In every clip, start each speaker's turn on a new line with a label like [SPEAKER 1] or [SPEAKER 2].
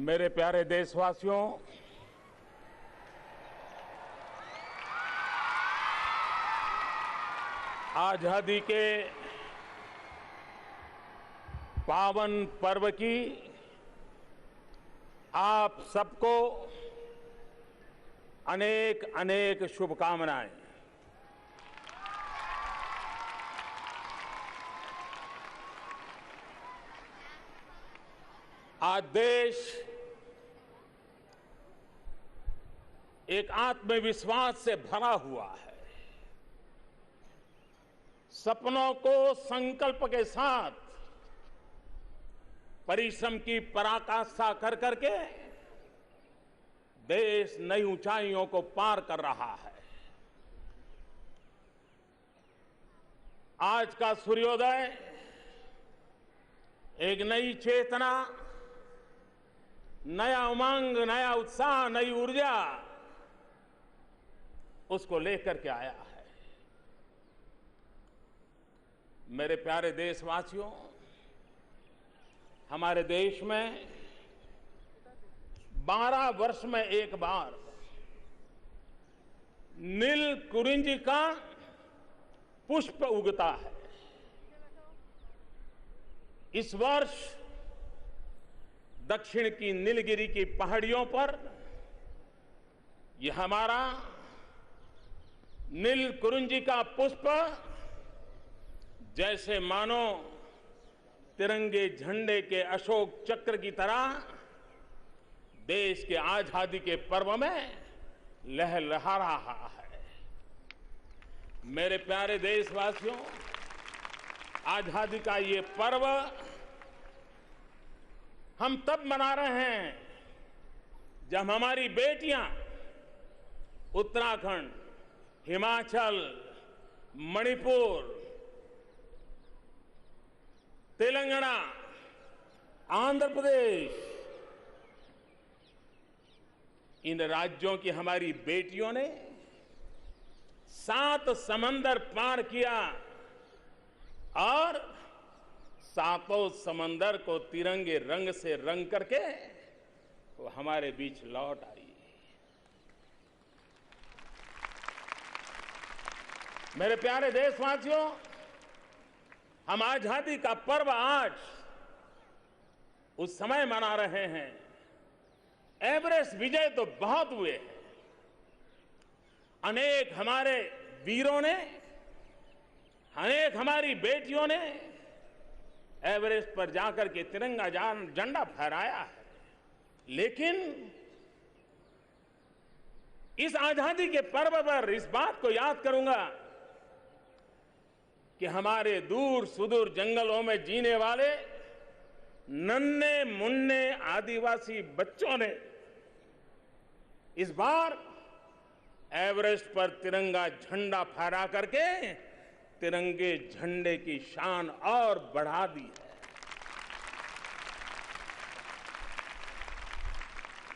[SPEAKER 1] मेरे प्यारे देशवासियों, आजादी के पावन पर्व की आप सबको अनेक अनेक शुभकामनाएं। आज देश एक आत्मविश्वास से भरा हुआ है। सपनों को संकल्प के साथ परिश्रम की पराकाष्ठा कर करके देश नई ऊंचाइयों को पार कर रहा है। आज का सूर्योदय एक नई चेतना, नया उमंग, नया उत्साह, नई ऊर्जा उसको लेकर के आया है। मेरे प्यारे देशवासियों, हमारे देश में 12 वर्ष में एक बार नील कुरिंज का पुष्प उगता है। इस वर्ष दक्षिण की नीलगिरी की पहाड़ियों पर यह हमारा नील कुरिंज का पुष्प जैसे मानो तिरंगे झंडे के अशोक चक्र की तरह देश के आजादी के पर्व में लहलहा रहा है। मेरे प्यारे देशवासियों, आजादी का ये पर्व हम तब मना रहे हैं जब हमारी बेटियां उत्तराखंड, हिमाचल, मणिपुर, तेलंगाना, आंध्र प्रदेश, इन राज्यों की हमारी बेटियों ने 7 समंदर पार किया और 7 समंदर को तिरंगे रंग से रंग करके वो हमारे बीच लौट आई। मेरे प्यारे देशवासियों, हम आजादी का पर्व आज उस समय मना रहे हैं। एवरेस्ट विजय तो बहुत हुए हैं। अनेक हमारे वीरों ने, अनेक हमारी बेटियों ने एवरेस्ट पर जाकर के तिरंगा झंडा फहराया है। लेकिन इस आजादी के पर्व पर इस बात को याद करूंगा कि हमारे दूर सुदूर जंगलों में जीने वाले नन्हे मुन्ने आदिवासी बच्चों ने इस बार एवरेस्ट पर तिरंगा झंडा फहरा करके तिरंगे झंडे की शान और बढ़ा दी है।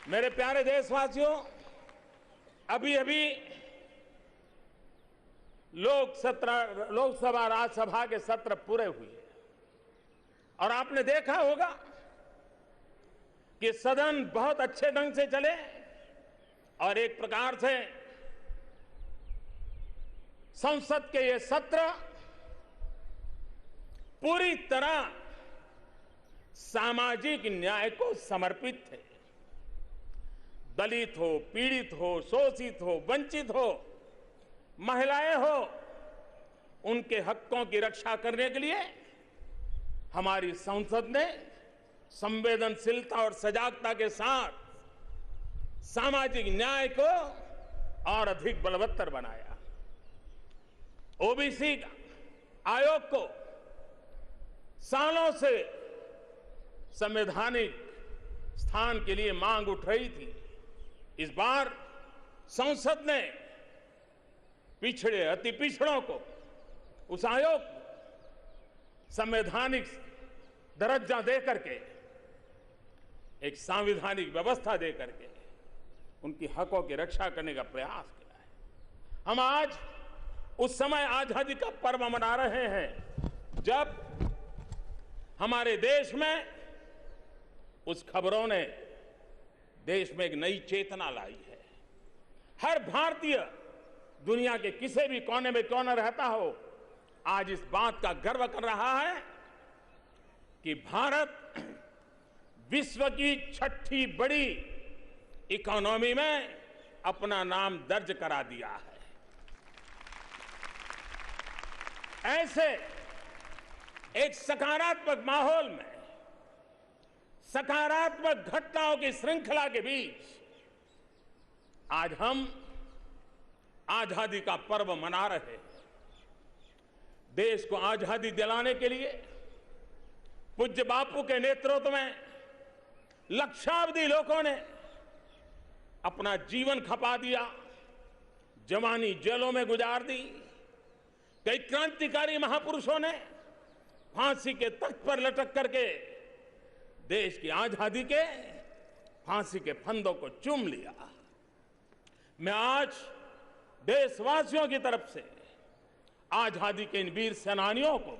[SPEAKER 1] मेरे प्यारे देशवासियों, अभी अभी लोकसभा राज्यसभा के सत्र पूरे हुए और आपने देखा होगा कि सदन बहुत अच्छे ढंग से चले और एक प्रकार से संसद के ये सत्र पूरी तरह सामाजिक न्याय को समर्पित थे। दलित हो, पीड़ित हो, शोषित हो, वंचित हो, महिलाएं हो, उनके हकों की रक्षा करने के लिए हमारी संसद ने संवेदनशीलता और सजागता के साथ सामाजिक न्याय को और अधिक बलवत्तर बनाया। ओबीसी आयोग को सालों से संवैधानिक स्थान के लिए मांग उठ रही थी। इस बार संसद ने पिछड़े, अति पिछड़ों को, उस आयोग को संवैधानिक दर्जा दे करके, एक संवैधानिक व्यवस्था दे करके उनकी हकों की रक्षा करने का प्रयास किया है। हम आज उस समय आजादी का पर्व मना रहे हैं जब हमारे देश में उस खबरों ने देश में एक नई चेतना लाई है। हर भारतीय दुनिया के किसी भी कोने में क्यों न रहता हो, आज इस बात का गर्व कर रहा है कि भारत विश्व की छठी बड़ी इकोनॉमी में अपना नाम दर्ज करा दिया है। ऐसे एक सकारात्मक माहौल में, सकारात्मक घटनाओं की श्रृंखला के बीच आज हम आजादी का पर्व मना रहे हैं। देश को आजादी दिलाने के लिए पूज्य बापू के नेतृत्व में लक्षावधि लोगों ने अपना जीवन खपा दिया, जवानी जेलों में गुजार दी। कई क्रांतिकारी महापुरुषों ने फांसी के तख्त पर लटक करके देश की आजादी के फांसी के फंदों को चूम लिया। मैं आज देशवासियों की तरफ से आजादी के इन वीर सेनानियों को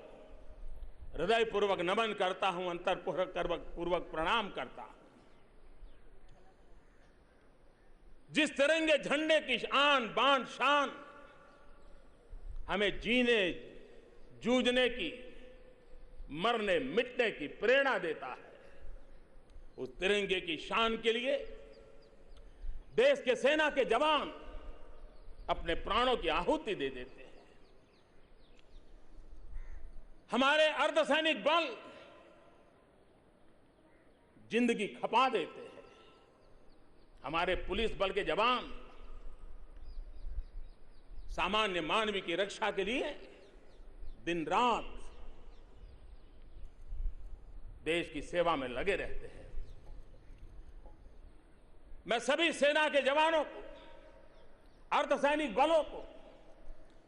[SPEAKER 1] हृदयपूर्वक नमन करता हूं, अंतरपूर्वक प्रणाम करता हूं। जिस तिरंगे झंडे की आन बान शान हमें जीने जूझने की, मरने मिटने की प्रेरणा देता है, उस तिरंगे की शान के लिए देश के सेना के जवान अपने प्राणों की आहुति दे देते हैं। हमारे अर्धसैनिक बल जिंदगी खपा देते हैं। हमारे पुलिस बल के जवान सामान्य मानवी की रक्षा के लिए दिन रात देश की सेवा में लगे रहते हैं। मैं सभी सेना के जवानों को, अर्धसैनिक बलों को,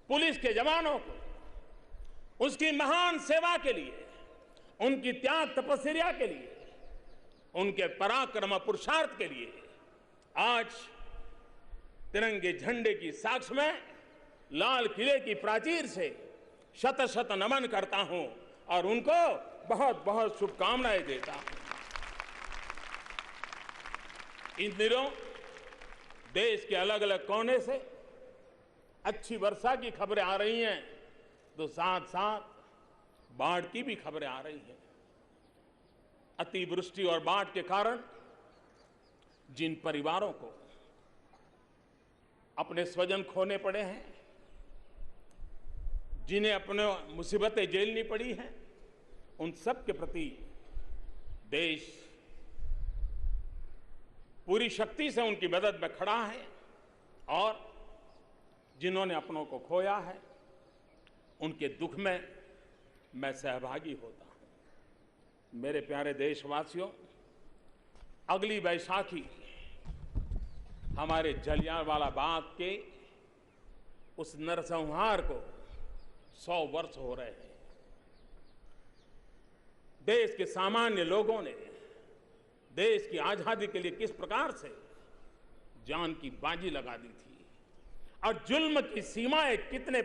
[SPEAKER 1] पुलिस के जवानों को उसकी महान सेवा के लिए, उनकी त्याग तपस्या के लिए, उनके पराक्रम पुरुषार्थ के लिए आज तिरंगे झंडे की साक्ष में लाल किले की प्राचीर से शत शत नमन करता हूं और उनको बहुत बहुत शुभकामनाएं देता हूं। इन दिनों देश के अलग अलग कोने से अच्छी वर्षा की खबरें आ रही हैं, तो साथ साथ बाढ़ की भी खबरें आ रही हैं। अतिवृष्टि और बाढ़ के कारण जिन परिवारों को अपने स्वजन खोने पड़े हैं, जिन्हें अपने मुसीबतें झेलनी पड़ी हैं, उन सब के प्रति देश पूरी शक्ति से उनकी मदद में खड़ा है और जिन्होंने अपनों को खोया है, उनके दुख में मैं सहभागी होता हूं। मेरे प्यारे देशवासियों, अगली बैसाखी हमारे जलियांवाला बाग के उस नरसंहार को 100 वर्ष हो रहे हैं। देश के सामान्य लोगों ने देश की आजादी के लिए किस प्रकार से जान की बाजी लगा दी थी और जुल्म की सीमाएं कितने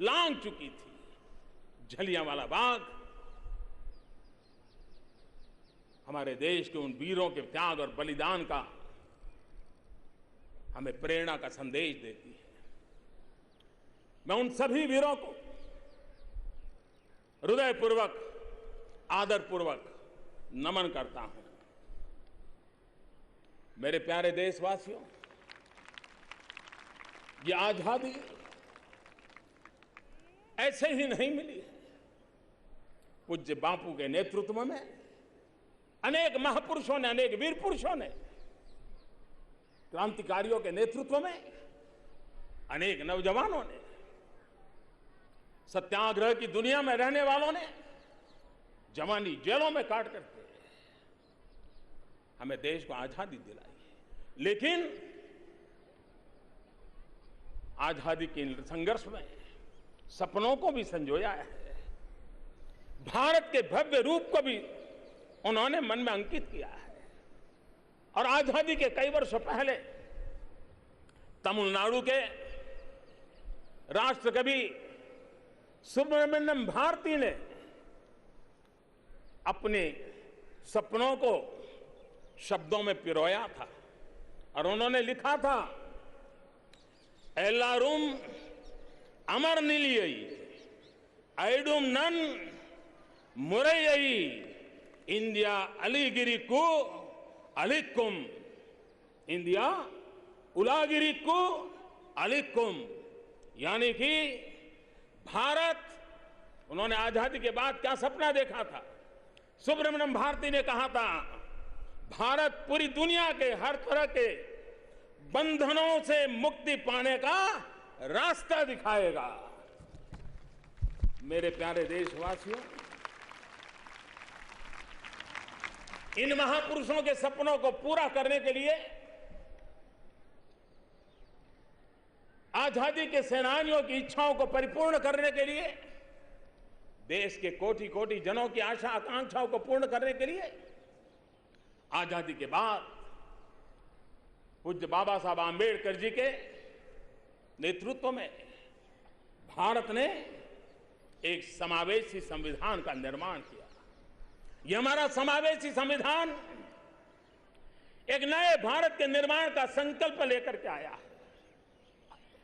[SPEAKER 1] लांघ चुकी थी। जलियांवाला बाग हमारे देश के उन वीरों के त्याग और बलिदान का हमें प्रेरणा का संदेश देती है। मैं उन सभी वीरों को हृदयपूर्वक, आदरपूर्वक नमन करता हूं। मेरे प्यारे देशवासियों, ये आजादी ऐसे ही नहीं मिली है। पूज्य बापू के नेतृत्व में अनेक महापुरुषों ने, अनेक वीर पुरुषों ने, क्रांतिकारियों के नेतृत्व में अनेक नौजवानों ने, सत्याग्रह की दुनिया में रहने वालों ने जवानी जेलों में काट करके हमें देश को आजादी दिलाई है। लेकिन आजादी के संघर्ष में सपनों को भी संजोया है, भारत के भव्य रूप को भी उन्होंने मन में अंकित किया है। और आजादी के कई वर्षों पहले तमिलनाडु के राष्ट्रकवि सुब्रमण्यम भारती ने अपने सपनों को शब्दों में पिरोया था और उन्होंने लिखा था, एल्लारुम अमर निलियई ऐडुम नन मुरैयई इंडिया अलीगिरी को अलिकुम, इंडिया उलागिरी को अलिकुम, यानी कि भारत, उन्होंने आजादी के बाद क्या सपना देखा था? सुब्रमण्यम भारती ने कहा था, भारत पूरी दुनिया के हर तरह के बंधनों से मुक्ति पाने का रास्ता दिखाएगा। मेरे प्यारे देशवासियों, इन महापुरुषों के सपनों को पूरा करने के लिए आजादी के सेनानियों की इच्छाओं को परिपूर्ण करने के लिए, देश के कोटि कोटि जनों की आशा आकांक्षाओं को पूर्ण करने के लिए आजादी के बाद पूज्य बाबा साहब आंबेडकर जी के नेतृत्व में भारत ने एक समावेशी संविधान का निर्माण किया। यह हमारा समावेशी संविधान एक नए भारत के निर्माण का संकल्प लेकर के आया है,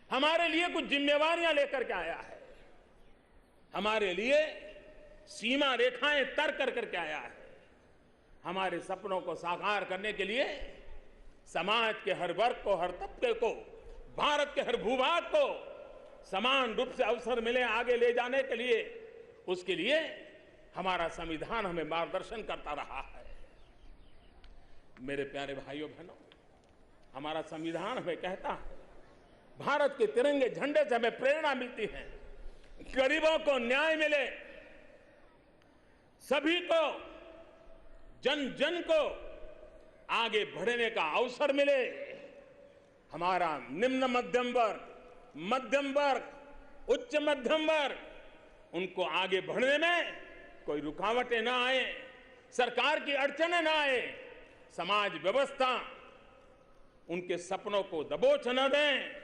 [SPEAKER 1] हमारे लिए कुछ जिम्मेवारियां लेकर के आया है, हमारे लिए सीमा रेखाएं तय कर करके आया है, हमारे सपनों को साकार करने के लिए समाज के हर वर्ग को, हर तबके को, भारत के हर भूभाग को समान रूप से अवसर मिले आगे ले जाने के लिए, उसके लिए हमारा संविधान हमें मार्गदर्शन करता रहा है। मेरे प्यारे भाइयों बहनों, हमारा संविधान हमें कहता है, भारत के तिरंगे झंडे से हमें प्रेरणा मिलती है, गरीबों को न्याय मिले, सभी को, जन जन को आगे बढ़ने का अवसर मिले, हमारा निम्न मध्यम वर्ग, मध्यम वर्ग, उच्च मध्यम वर्ग, उनको आगे बढ़ने में कोई रुकावटें ना आए, सरकार की अड़चनें ना आए, समाज व्यवस्था उनके सपनों को दबोच न दें,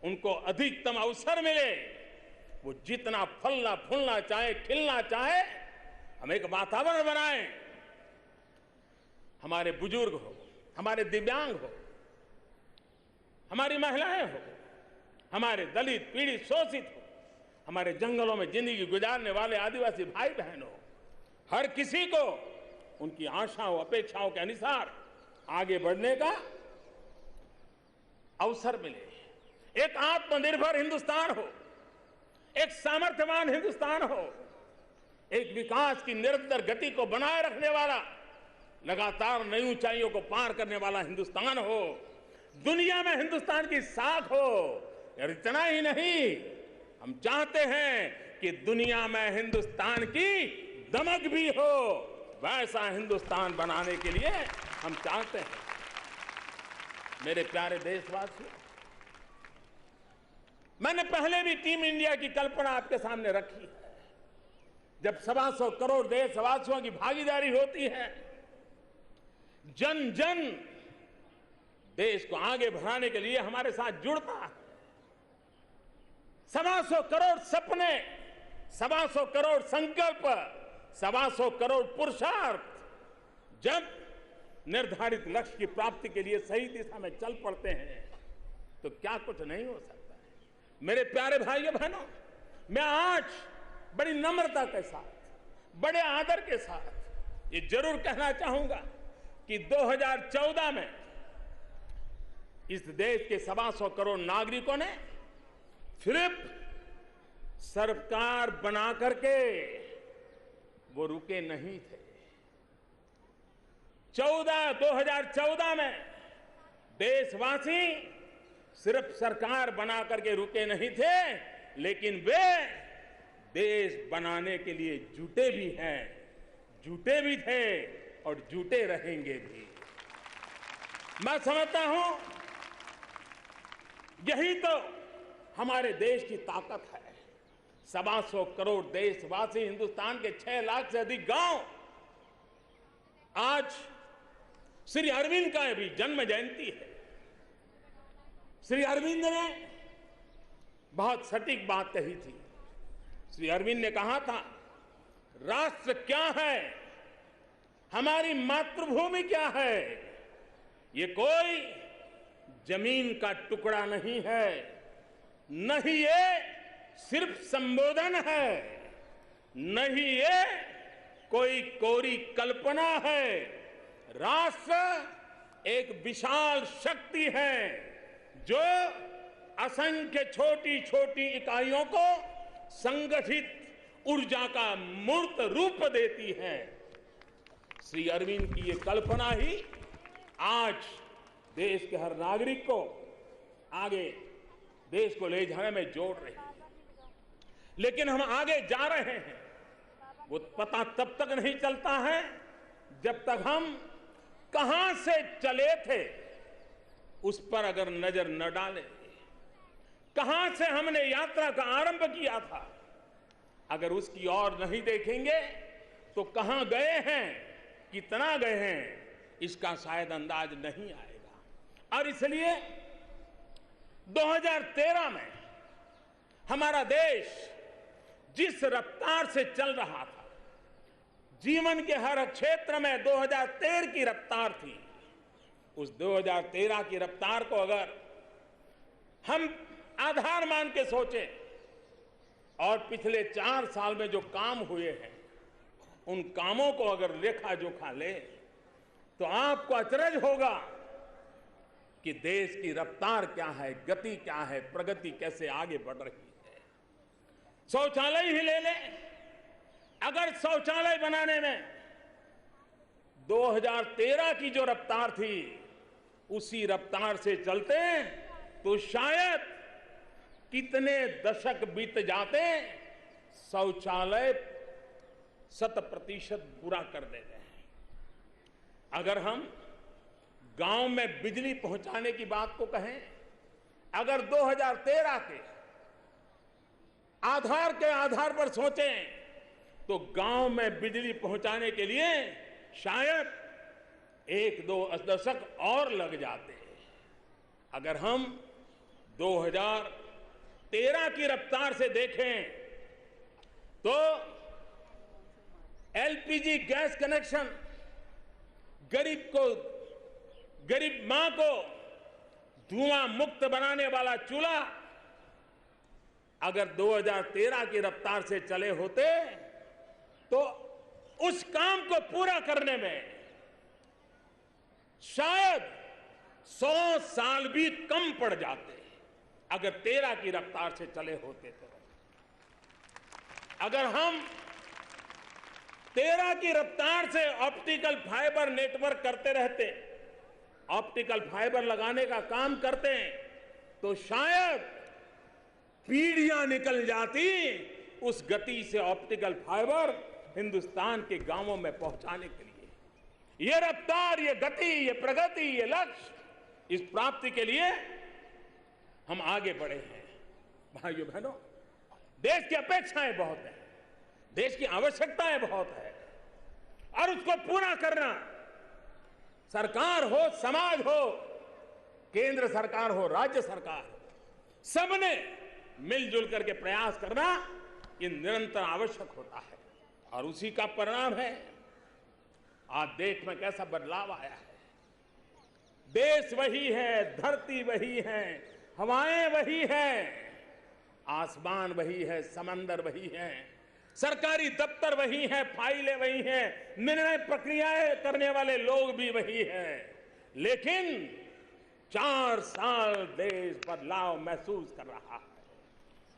[SPEAKER 1] उनको अधिकतम अवसर मिले, वो जितना फलना फूलना चाहे, खिलना चाहे, हम एक वातावरण बनाएं। हमारे बुजुर्ग हो, हमारे दिव्यांग हो, हमारी महिलाएं हो, हमारे दलित पीड़ित शोषित हो, हमारे जंगलों में जिंदगी गुजारने वाले आदिवासी भाई बहन हो, हर किसी को उनकी आशाओं अपेक्षाओं के अनुसार आगे बढ़ने का अवसर मिले। एक आत्मनिर्भर हिंदुस्तान हो, एक सामर्थ्यवान हिंदुस्तान हो, एक विकास की निरंतर गति को बनाए रखने वाला, लगातार नई ऊंचाइयों को पार करने वाला हिंदुस्तान हो, दुनिया में हिंदुस्तान की साख हो। और इतना ही नहीं, हम चाहते हैं कि दुनिया में हिंदुस्तान की दमक भी हो, वैसा हिंदुस्तान बनाने के लिए हम चाहते हैं। मेरे प्यारे देशवासियों, मैंने पहले भी टीम इंडिया की कल्पना आपके सामने रखी है। जब 125 करोड़ देशवासियों की भागीदारी होती है, जन जन देश को आगे बढ़ाने के लिए हमारे साथ जुड़ता है, 125 करोड़ सपने, 125 करोड़ संकल्प, 125 करोड़ पुरुषार्थ जब निर्धारित लक्ष्य की प्राप्ति के लिए सही दिशा में चल पड़ते हैं तो क्या कुछ नहीं हो सकता है। मेरे प्यारे भाइयों बहनों, मैं आज बड़ी नम्रता के साथ, बड़े आदर के साथ ये जरूर कहना चाहूंगा कि 2014 में इस देश के 125 करोड़ नागरिकों ने सिर्फ सरकार बना करके वो रुके नहीं थे। 2014 में देशवासी सिर्फ सरकार बना करके रुके नहीं थे, लेकिन वे देश बनाने के लिए जुटे भी हैं, जुटे भी थे और जुटे रहेंगे भी। मैं समझता हूं यही तो हमारे देश की ताकत है। 125 करोड़ देशवासी, हिंदुस्तान के 6 लाख से अधिक गांव, आज श्री अरविंद का भी जन्म जयंती है। श्री अरविंद ने बहुत सटीक बात कही थी। श्री अरविंद ने कहा था, राष्ट्र क्या है हमारी मातृभूमि क्या है? ये कोई जमीन का टुकड़ा नहीं है, न ही ये सिर्फ संबोधन है, न ही ये कोई कोरी कल्पना है। राष्ट्र एक विशाल शक्ति है जो असंख्य छोटी छोटी इकाइयों को संगठित ऊर्जा का मूर्त रूप देती है। श्री अरविंद की ये कल्पना ही आज देश के हर नागरिक को आगे देश को ले जाने में जोड़ रही है। लेकिन हम आगे जा रहे हैं, वो पता तब तक नहीं चलता है जब तक हम कहां से चले थे उस पर अगर नजर न डालें। कहां से हमने यात्रा का आरंभ किया था, अगर उसकी ओर नहीं देखेंगे तो कहां गए हैं, कितना गए हैं, इसका शायद अंदाज नहीं आएगा। और इसलिए 2013 में हमारा देश जिस रफ्तार से चल रहा था, जीवन के हर क्षेत्र में 2013 की रफ्तार थी। उस 2013 की रफ्तार को अगर हम आधार मान के सोचें और पिछले 4 साल में जो काम हुए हैं उन कामों को अगर लेखा जोखा ले तो आपको अचरज होगा कि देश की रफ्तार क्या है, गति क्या है, प्रगति कैसे आगे बढ़ रही है। शौचालय ही ले लें, अगर शौचालय बनाने में 2013 की जो रफ्तार थी उसी रफ्तार से चलते तो शायद कितने दशक बीत जाते, शौचालय 100% पूरा कर देते हैं। अगर हम गांव में बिजली पहुंचाने की बात को कहें, अगर 2013 के आधार पर सोचें तो गांव में बिजली पहुंचाने के लिए शायद 1-2 दशक और लग जाते। अगर हम 2013 की रफ्तार से देखें तो एलपीजी गैस कनेक्शन, गरीब मां को धुआं मुक्त बनाने वाला चूल्हा अगर 2013 की रफ्तार से चले होते तो उस काम को पूरा करने में शायद 100 साल भी कम पड़ जाते अगर 13 की रफ्तार से चले होते तो। अगर हम 13 की रफ्तार से ऑप्टिकल फाइबर नेटवर्क करते रहते, ऑप्टिकल फाइबर लगाने का काम करते तो शायद पीढ़ियां निकल जाती उस गति से ऑप्टिकल फाइबर हिंदुस्तान के गांवों में पहुंचाने के लिए। ये रफ्तार, ये गति, ये प्रगति, ये लक्ष्य, इस प्राप्ति के लिए हम आगे बढ़े हैं। भाइयों बहनों, देश की अपेक्षाएं बहुत हैं, देश की आवश्यकताएं बहुत है और उसको पूरा करना सरकार हो, समाज हो, केंद्र सरकार हो, राज्य सरकार हो, सबने मिलजुल करके प्रयास करना ये निरंतर आवश्यक होता है। और उसी का परिणाम है आज देश में कैसा बदलाव आया है। देश वही है, धरती वही है, हवाएं वही हैं, आसमान वही है, समंदर वही है, सरकारी दफ्तर वही है, फाइलें वही हैं, निर्णय प्रक्रियाएं करने वाले लोग भी वही हैं। लेकिन 4 साल देश बदलाव महसूस कर रहा है।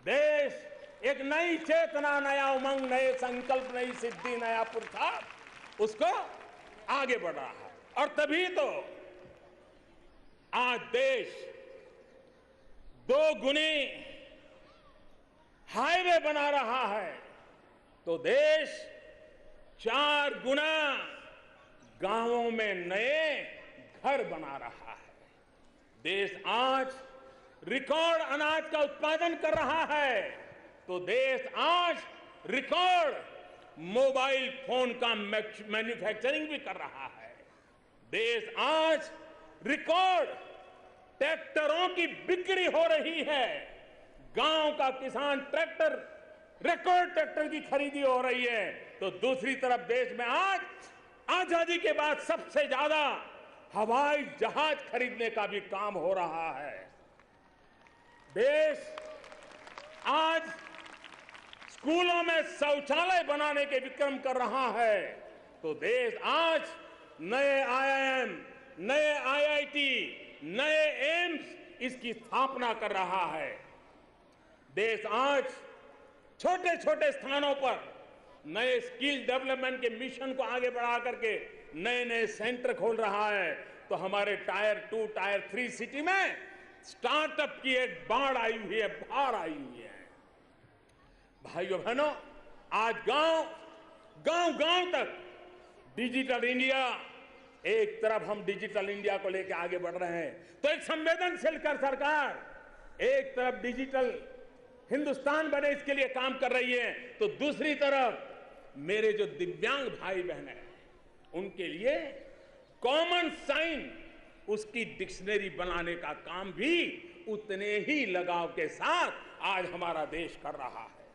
[SPEAKER 1] देश एक नई चेतना, नया उमंग, नए संकल्प, नई सिद्धि, नया पुरुषार्थ उसको आगे बढ़ रहा है। और तभी तो आज देश 2 गुनी हाईवे बना रहा है तो देश 4 गुना गांवों में नए घर बना रहा है। देश आज रिकॉर्ड अनाज का उत्पादन कर रहा है तो देश आज रिकॉर्ड मोबाइल फोन का मैन्युफैक्चरिंग भी कर रहा है। देश आज रिकॉर्ड ट्रैक्टरों की बिक्री हो रही है। गांव का किसान रिकॉर्ड ट्रैक्टर की खरीदी हो रही है तो दूसरी तरफ देश में आज आजादी के बाद सबसे ज्यादा हवाई जहाज खरीदने का भी काम हो रहा है। देश आज स्कूलों में शौचालय बनाने के विक्रम कर रहा है, तो देश आज नए आईआईएम, नए आईआईटी, नए एम्स इसकी स्थापना कर रहा है। देश आज छोटे छोटे स्थानों पर नए स्किल डेवलपमेंट के मिशन को आगे बढ़ा करके नए नए सेंटर खोल रहा है। तो हमारे टायर 2, टायर 3 सिटी में स्टार्टअप की एक बाढ़ आई हुई है, बहार आई हुई है। भाइयों बहनों, आज गांव गांव तक डिजिटल इंडिया, एक तरफ हम डिजिटल इंडिया को लेकर आगे बढ़ रहे हैं, तो एक संवेदनशील कर सरकार एक तरफ डिजिटल हिंदुस्तान बने इसके लिए काम कर रही है, तो दूसरी तरफ मेरे जो दिव्यांग भाई बहन हैं उनके लिए कॉमन साइन, उसकी डिक्शनरी बनाने का काम भी उतने ही लगाव के साथ आज हमारा देश कर रहा है।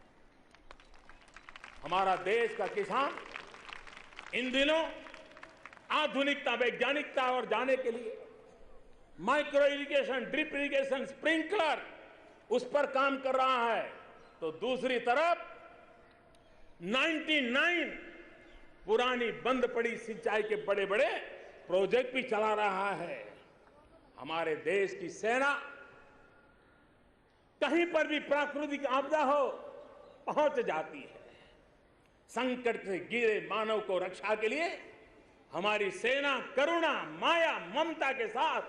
[SPEAKER 1] हमारा देश का किसान इन दिनों आधुनिकता, वैज्ञानिकता और जाने के लिए micro irrigation, drip irrigation, sprinkler उस पर काम कर रहा है, तो दूसरी तरफ 99 पुरानी बंद पड़ी सिंचाई के बड़े बड़े प्रोजेक्ट भी चला रहा है। हमारे देश की सेना कहीं पर भी प्राकृतिक आपदा हो पहुंच जाती है। संकट से घिरे मानव को रक्षा के लिए हमारी सेना करुणा, माया, ममता के साथ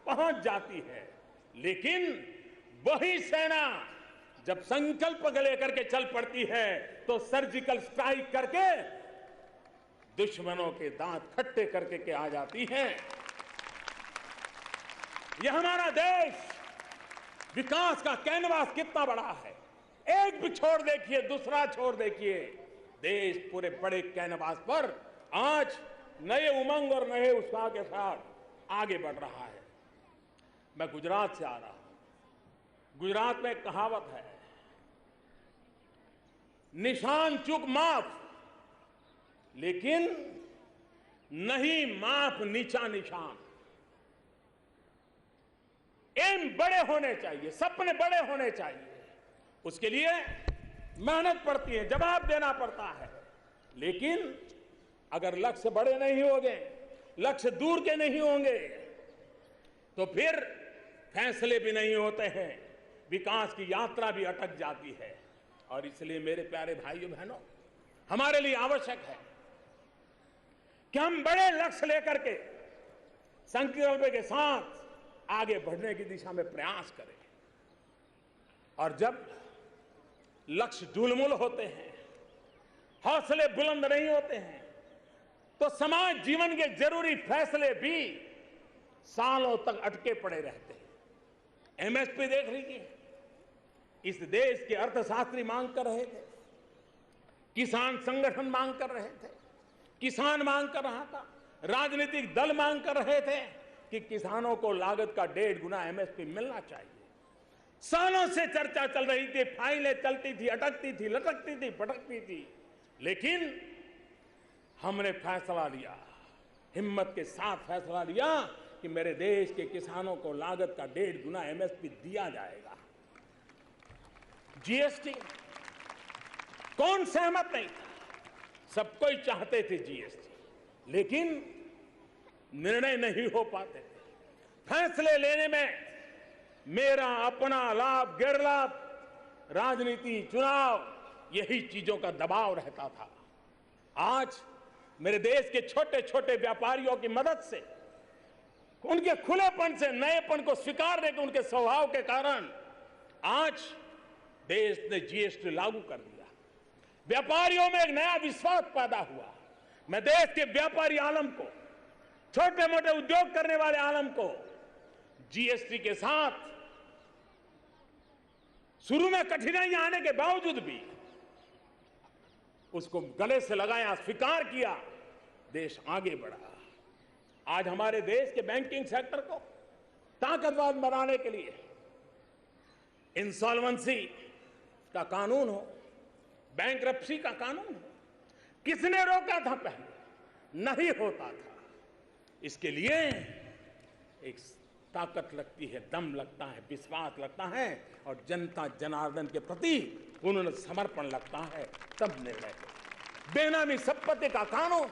[SPEAKER 1] पहुंच जाती है। लेकिन वही सेना जब संकल्प लेकर के चल पड़ती है तो सर्जिकल स्ट्राइक करके दुश्मनों के दांत खट्टे करके के आ जाती है। यह हमारा देश विकास का कैनवास कितना बड़ा है, एक भी छोड़ देखिए, दूसरा छोड़ देखिए, देश पूरे बड़े कैनवास पर आज नए उमंग और नए उत्साह के साथ आगे बढ़ रहा है। मैं गुजरात से आ रहा हूं। गुजरात में एक कहावत है, निशान चूक माफ, लेकिन नहीं माफ नीचा निशान। एम बड़े होने चाहिए, सपने बड़े होने चाहिए, उसके लिए मेहनत पड़ती है, जवाब देना पड़ता है। लेकिन अगर लक्ष्य बड़े नहीं होंगे, लक्ष्य दूर के नहीं होंगे, तो फिर फैसले भी नहीं होते हैं, विकास की यात्रा भी अटक जाती है। और इसलिए मेरे प्यारे भाइयों बहनों, हमारे लिए आवश्यक है कि हम बड़े लक्ष्य लेकर के संकल्प के साथ आगे बढ़ने की दिशा में प्रयास करें। और जब लक्ष्य ढुलमुल होते हैं, हौसले बुलंद नहीं होते हैं, तो समाज जीवन के जरूरी फैसले भी सालों तक अटके पड़े रहते हैं। एमएसपी देख लीजिए, इस देश के अर्थशास्त्री मांग कर रहे थे, किसान संगठन मांग कर रहे थे, किसान मांग कर रहा था, राजनीतिक दल मांग कर रहे थे कि किसानों को लागत का 1.5 गुना एमएसपी मिलना चाहिए। सालों से चर्चा चल रही थी, फाइलें चलती थी, अटकती थी, लटकती थी, भटकती थी, लेकिन हमने फैसला लिया, हिम्मत के साथ फैसला लिया कि मेरे देश के किसानों को लागत का 1.5 गुना एमएसपी दिया जाएगा। जीएसटी, कौन सहमत नहीं था, सब कोई चाहते थे जीएसटी, लेकिन निर्णय नहीं हो पाते थे। फैसले लेने में मेरा अपना लाभ, गैर लाभ, राजनीति, चुनाव, यही चीजों का दबाव रहता था। आज मेरे देश के छोटे छोटे व्यापारियों की मदद से, उनके खुलेपन से, नएपन को स्वीकारने के उनके स्वभाव के कारण आज देश ने जीएसटी लागू कर दिया। व्यापारियों में एक नया विश्वास पैदा हुआ। मैं देश के व्यापारी आलम को, छोटे मोटे उद्योग करने वाले आलम को जीएसटी के साथ शुरू में कठिनाइयां आने के बावजूद भी उसको गले से लगाया, स्वीकार किया, देश आगे बढ़ा। आज हमारे देश के बैंकिंग सेक्टर को ताकतवर बनाने के लिए इंसॉल्वेंसी का कानून हो, बैंक्रप्सी का कानून हो, किसने रोका था पहले? नहीं होता था। इसके लिए एक ताकत लगती है, दम लगता है, विश्वास लगता है और जनता जनार्दन के प्रति उन्होंने समर्पण लगता है, तब निर्णय होता। बेनामी संपत्ति का कानून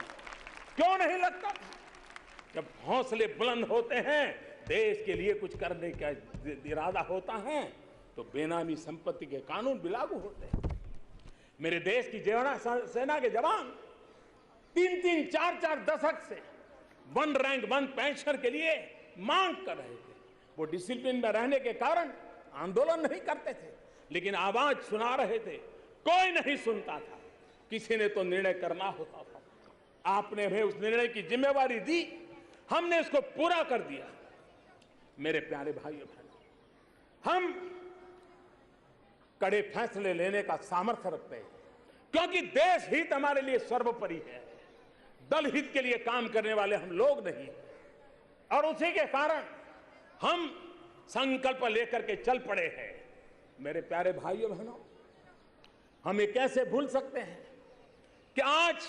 [SPEAKER 1] क्यों नहीं लगता था? जब हौसले बुलंद होते हैं, देश के लिए कुछ करने का इरादा होता है, तो बेनामी संपत्ति के कानून भी लागू होते हैं। मेरे देश की सेना के जवान 3-3, 4-4 दशक से 1 रैंक 1 पेंशन के लिए मांग कर रहे थे। वो डिसिप्लिन में रहने के कारण आंदोलन नहीं करते थे, लेकिन आवाज सुना रहे थे। कोई नहीं सुनता था, किसी ने तो निर्णय करना होता था। आपने भी उस निर्णय की जिम्मेवारी दी, हमने इसको पूरा कर दिया। मेरे प्यारे भाइयों बहनों, हम कड़े फैसले लेने का सामर्थ्य रखते हैं, क्योंकि देश हित हमारे लिए सर्वोपरि है। दल हित के लिए काम करने वाले हम लोग नहीं हैं, और उसी के कारण हम संकल्प लेकर के चल पड़े हैं। मेरे प्यारे भाइयों बहनों, हम ये कैसे भूल सकते हैं कि आज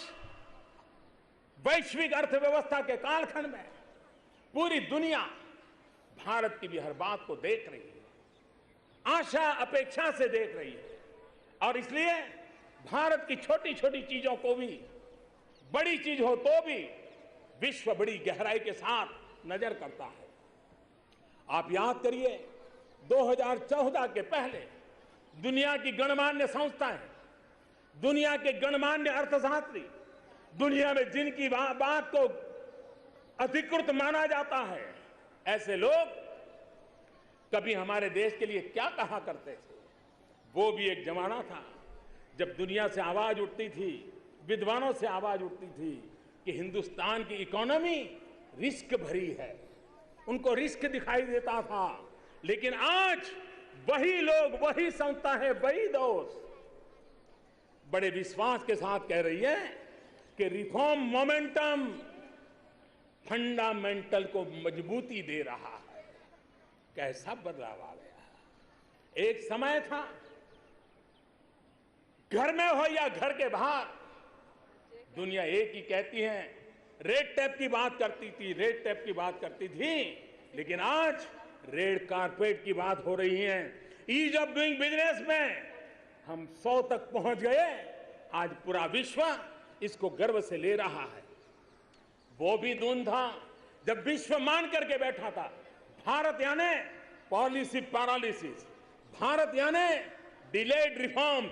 [SPEAKER 1] वैश्विक अर्थव्यवस्था के कालखंड में पूरी दुनिया भारत की भी हर बात को देख रही है, आशा अपेक्षा से देख रही है, और इसलिए भारत की छोटी छोटी चीजों को भी, बड़ी चीज हो तो भी, विश्व बड़ी गहराई के साथ नजर करता है। आप याद करिए, 2014 के पहले दुनिया की गणमान्य संस्थाएं, दुनिया के गणमान्य अर्थशास्त्री, दुनिया में जिनकी बात को अधिकृत माना जाता है, ऐसे लोग कभी हमारे देश के लिए क्या कहा करते थे? वो भी एक जमाना था जब दुनिया से आवाज उठती थी, विद्वानों से आवाज उठती थी कि हिंदुस्तान की इकोनॉमी रिस्क भरी है, उनको रिस्क दिखाई देता था। लेकिन आज वही लोग, वही संस्था है, वही दोस्त बड़े विश्वास के साथ कह रही है कि रिफॉर्म मोमेंटम फंडामेंटल को मजबूती दे रहा है। कैसा बदलाव आ गया। एक समय था, घर में हो या घर के बाहर, दुनिया एक ही कहती है, रेड टेप की बात करती थी, रेड टेप की बात करती थी, लेकिन आज रेड कारपेट की बात हो रही है। ईज ऑफ डूइंग बिजनेस में हम 100 तक पहुंच गए। आज पूरा विश्व इसको गर्व से ले रहा है। वो भी दिन था जब विश्व मान करके बैठा था, भारत यानी पॉलिसी पैरालिसिस, भारत यानी डिलेड रिफॉर्म।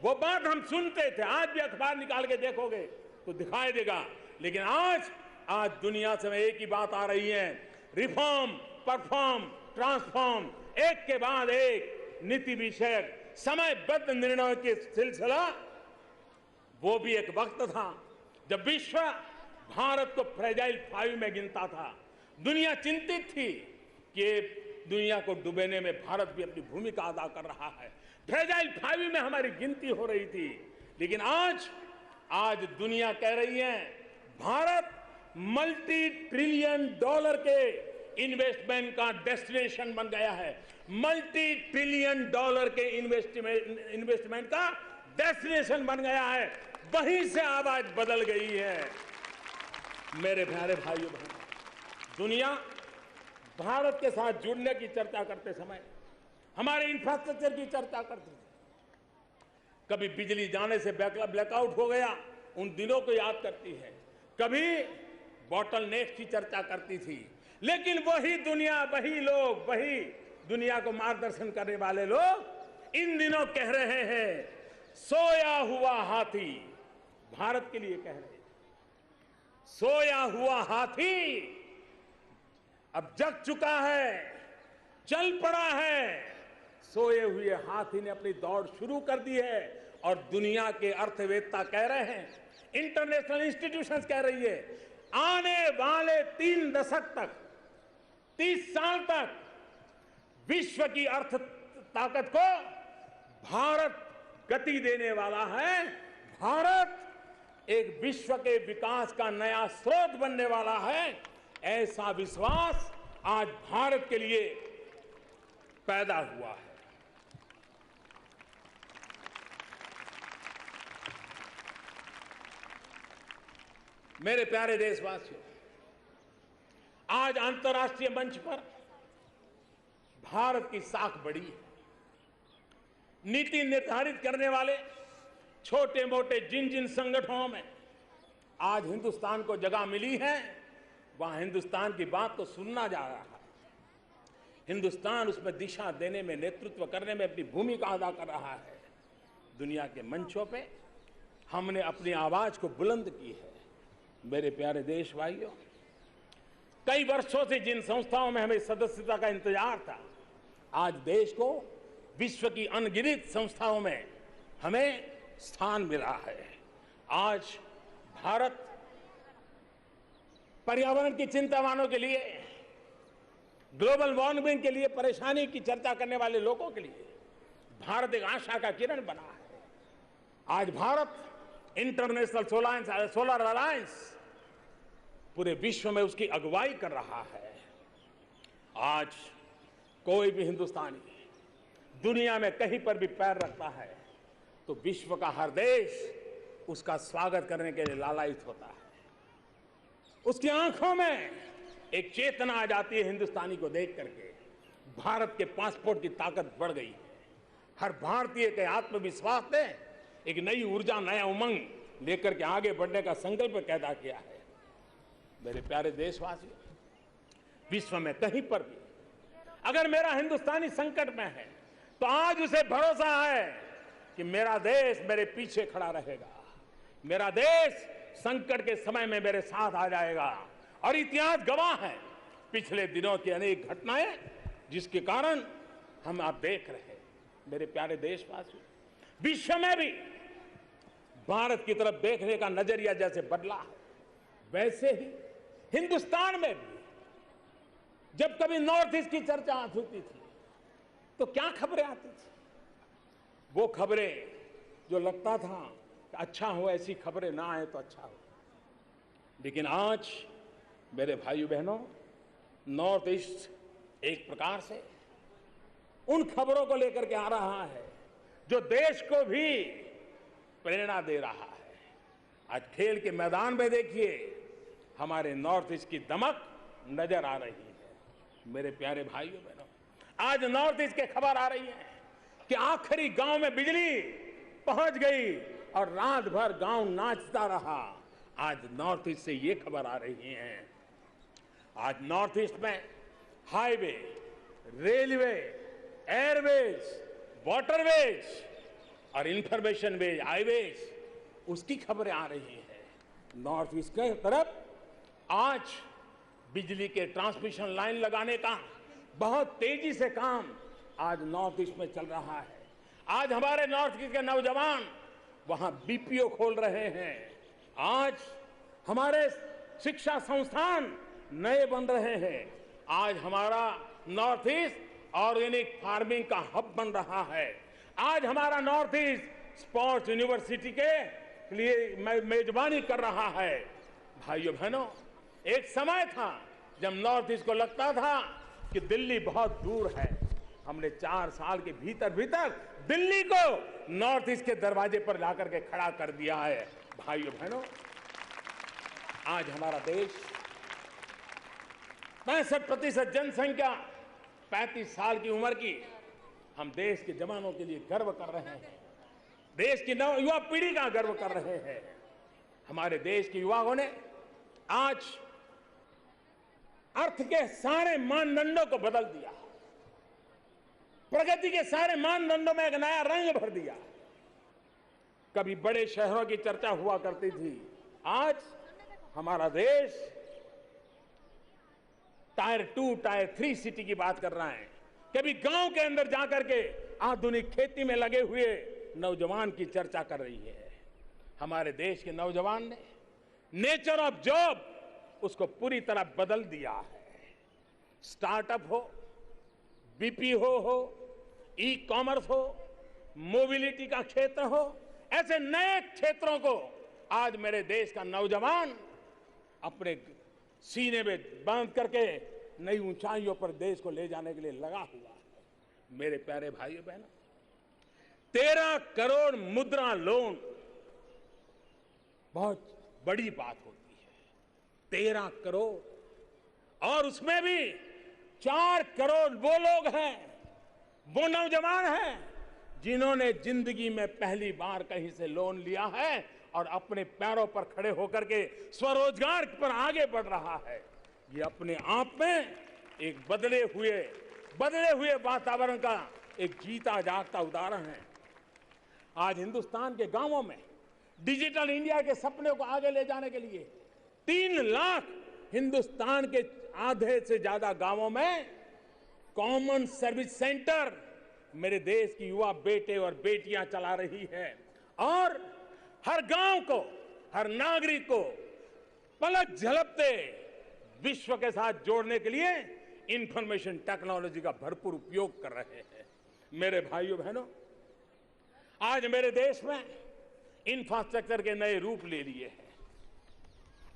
[SPEAKER 1] वो बात हम सुनते थे, आज भी अखबार निकाल के देखोगे तो दिखाई देगा। लेकिन आज दुनिया से एक ही बात आ रही है, रिफॉर्म, परफॉर्म, ट्रांसफॉर्म, एक के बाद एक नीति विषयक समयबद्ध निर्णयों के सिलसिला। वो भी एक वक्त था जब विश्व भारत को फ्रेजाइल 5 में गिनता था। दुनिया चिंतित थी कि दुनिया को डुबोने में भारत भी अपनी भूमिका अदा कर रहा है। फ्रेजाइल 5 में हमारी गिनती हो रही थी। लेकिन आज दुनिया कह रही है, भारत मल्टी ट्रिलियन डॉलर के इन्वेस्टमेंट का डेस्टिनेशन बन गया है। मल्टी ट्रिलियन डॉलर के इन्वेस्टमेंट का डेस्टिनेशन बन गया है। वहीं से आवाज बदल गई है। मेरे प्यारे भाइयों बहनों, दुनिया भारत के साथ जुड़ने की चर्चा करते समय हमारे इंफ्रास्ट्रक्चर की चर्चा करती थी। कभी बिजली जाने से ब्लैकआउट हो गया, उन दिनों को याद करती है। कभी बॉटल नेक की चर्चा करती थी। लेकिन वही दुनिया, वही लोग, वही दुनिया को मार्गदर्शन करने वाले लोग इन दिनों कह रहे हैं, सोया हुआ हाथी, भारत के लिए कह रहे हैं, सोया हुआ हाथी अब जग चुका है, चल पड़ा है। सोए हुए हाथी ने अपनी दौड़ शुरू कर दी है। और दुनिया के अर्थवेत्ता कह रहे हैं, इंटरनेशनल इंस्टीट्यूशंस कह रही है, आने वाले 3 दशक तक, 30 साल तक विश्व की अर्थ ताकत को भारत गति देने वाला है। भारत एक विश्व के विकास का नया स्रोत बनने वाला है। ऐसा विश्वास आज भारत के लिए पैदा हुआ है। मेरे प्यारे देशवासियों, आज अंतर्राष्ट्रीय मंच पर भारत की साख बढ़ी है। नीति निर्धारित करने वाले छोटे मोटे जिन जिन संगठनों में आज हिंदुस्तान को जगह मिली है, वहां हिंदुस्तान की बात को सुनना जा रहा है। हिंदुस्तान उसमें दिशा देने में, नेतृत्व करने में अपनी भूमिका अदा कर रहा है। दुनिया के मंचों पे हमने अपनी आवाज को बुलंद की है। मेरे प्यारे देश भाइयों, कई वर्षों से जिन संस्थाओं में हमें सदस्यता का इंतजार था, आज देश को विश्व की अनगिनत संस्थाओं में हमें स्थान मिला है। आज भारत पर्यावरण की चिंतावानों के लिए, ग्लोबल वार्मिंग के लिए परेशानी की चर्चा करने वाले लोगों के लिए भारत एक आशा का किरण बना है। आज भारत इंटरनेशनल सोलर अलायंस पूरे विश्व में उसकी अगुवाई कर रहा है। आज कोई भी हिंदुस्तानी दुनिया में कहीं पर भी पैर रखता है तो विश्व का हर देश उसका स्वागत करने के लिए लालायित होता है। उसकी आंखों में एक चेतना आ जाती है हिंदुस्तानी को देख करके। भारत के पासपोर्ट की ताकत बढ़ गई है। हर भारतीय के आत्मविश्वास ने एक नई ऊर्जा, नया उमंग लेकर के आगे बढ़ने का संकल्प पैदा किया है। मेरे प्यारे देशवासियों, विश्व में कहीं पर भी अगर मेरा हिंदुस्तानी संकट में है तो आज उसे भरोसा है कि मेरा देश मेरे पीछे खड़ा रहेगा। मेरा देश संकट के समय में मेरे साथ आ जाएगा। और इतिहास गवाह है पिछले दिनों की अनेक घटनाएं जिसके कारण हम आप देख रहे हैं। मेरे प्यारे देशवासियों, विश्व में भी भारत की तरफ देखने का नजरिया जैसे बदला है, वैसे ही हिंदुस्तान में भी जब कभी नॉर्थ ईस्ट की चर्चा होती थी तो क्या खबरें आती थी? वो खबरें जो लगता था कि अच्छा हो, ऐसी खबरें ना आए तो अच्छा हो। लेकिन आज मेरे भाइयों बहनों, नॉर्थ ईस्ट एक प्रकार से उन खबरों को लेकर के आ रहा है जो देश को भी प्रेरणा दे रहा है। आज खेल के मैदान में देखिए हमारे नॉर्थ ईस्ट की दमक नजर आ रही है। मेरे प्यारे भाइयों बहनों, आज नॉर्थ ईस्ट की खबर आ रही है कि आखिरी गांव में बिजली पहुंच गई और रात भर गांव नाचता रहा। आज नॉर्थ ईस्ट से ये खबर आ रही है। आज नॉर्थ ईस्ट में हाईवे, रेलवे, एयरवेज, वाटरवेज और इंफॉर्मेशन वेज, हाईवेज, उसकी खबरें आ रही है। नॉर्थ ईस्ट की तरफ आज बिजली के ट्रांसमिशन लाइन लगाने का बहुत तेजी से काम आज नॉर्थ ईस्ट में चल रहा है। आज हमारे नॉर्थ ईस्ट के नौजवान वहां बीपीओ खोल रहे हैं। आज हमारे शिक्षा संस्थान नए बन रहे हैं। आज हमारा नॉर्थ ईस्ट ऑर्गेनिक फार्मिंग का हब बन रहा है। आज हमारा नॉर्थ ईस्ट स्पोर्ट्स यूनिवर्सिटी के लिए मेजबानी कर रहा है। भाइयों बहनों, एक समय था जब नॉर्थ ईस्ट को लगता था कि दिल्ली बहुत दूर है। हमने 4 साल के भीतर भीतर दिल्ली को नॉर्थ ईस्ट के दरवाजे पर लाकर के खड़ा कर दिया है। भाइयों बहनों, आज हमारा देश 65% जनसंख्या, 35 साल की उम्र की, हम देश के जवानों के लिए गर्व कर रहे हैं। देश की नव युवा पीढ़ी का गर्व कर रहे हैं। हमारे देश के युवाओं ने आज अर्थ के सारे मानदंडों को बदल दिया। प्रगति के सारे मानदंडों में एक नया रंग भर दिया। कभी बड़े शहरों की चर्चा हुआ करती थी, आज हमारा देश टायर 2, टायर 3 सिटी की बात कर रहा है। कभी गांव के अंदर जाकर के आधुनिक खेती में लगे हुए नौजवान की चर्चा कर रही है। हमारे देश के नौजवान ने नेचर ऑफ जॉब उसको पूरी तरह बदल दिया है। स्टार्टअप हो, बीपीओ हो, ई कॉमर्स हो, मोबिलिटी का क्षेत्र हो, ऐसे नए क्षेत्रों को आज मेरे देश का नौजवान अपने सीने में बांध करके नई ऊंचाइयों पर देश को ले जाने के लिए लगा हुआ है। मेरे प्यारे भाइयों बहनों, 13 करोड़ मुद्रा लोन बहुत बड़ी बात होती है। 13 करोड़, और उसमें भी 4 करोड़ वो लोग हैं, वो नौजवान हैं जिन्होंने जिंदगी में पहली बार कहीं से लोन लिया है और अपने पैरों पर खड़े होकर के स्वरोजगार पर आगे बढ़ रहा है। ये अपने आप में एक बदले हुए वातावरण का एक जीता जागता उदाहरण है। आज हिंदुस्तान के गांवों में डिजिटल इंडिया के सपने को आगे ले जाने के लिए 3 लाख हिंदुस्तान के आधे से ज्यादा गांवों में कॉमन सर्विस सेंटर मेरे देश की युवा बेटे और बेटियां चला रही है, और हर गांव को, हर नागरिक को पलक झलकते विश्व के साथ जोड़ने के लिए इंफॉर्मेशन टेक्नोलॉजी का भरपूर उपयोग कर रहे हैं। मेरे भाइयों बहनों, आज मेरे देश में इंफ्रास्ट्रक्चर के नए रूप ले लिए हैं।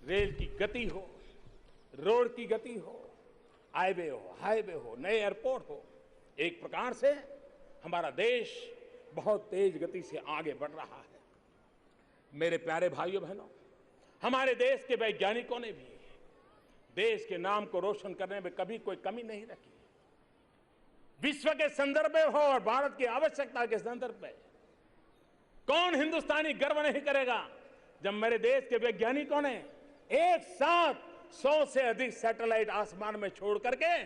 [SPEAKER 1] रेल की गति हो, रोड की गति हो, हाईवे हो, नए एयरपोर्ट हो, एक प्रकार से हमारा देश बहुत तेज गति से आगे बढ़ रहा है। मेरे प्यारे भाइयों बहनों, हमारे देश के वैज्ञानिकों ने भी देश के नाम को रोशन करने में कभी कोई कमी नहीं रखी। विश्व के संदर्भ में हो और भारत की आवश्यकता के संदर्भ में कौन हिंदुस्तानी गर्व नहीं करेगा जब मेरे देश के वैज्ञानिकों ने एक साथ 100 से अधिक सैटेलाइट आसमान में छोड़ करके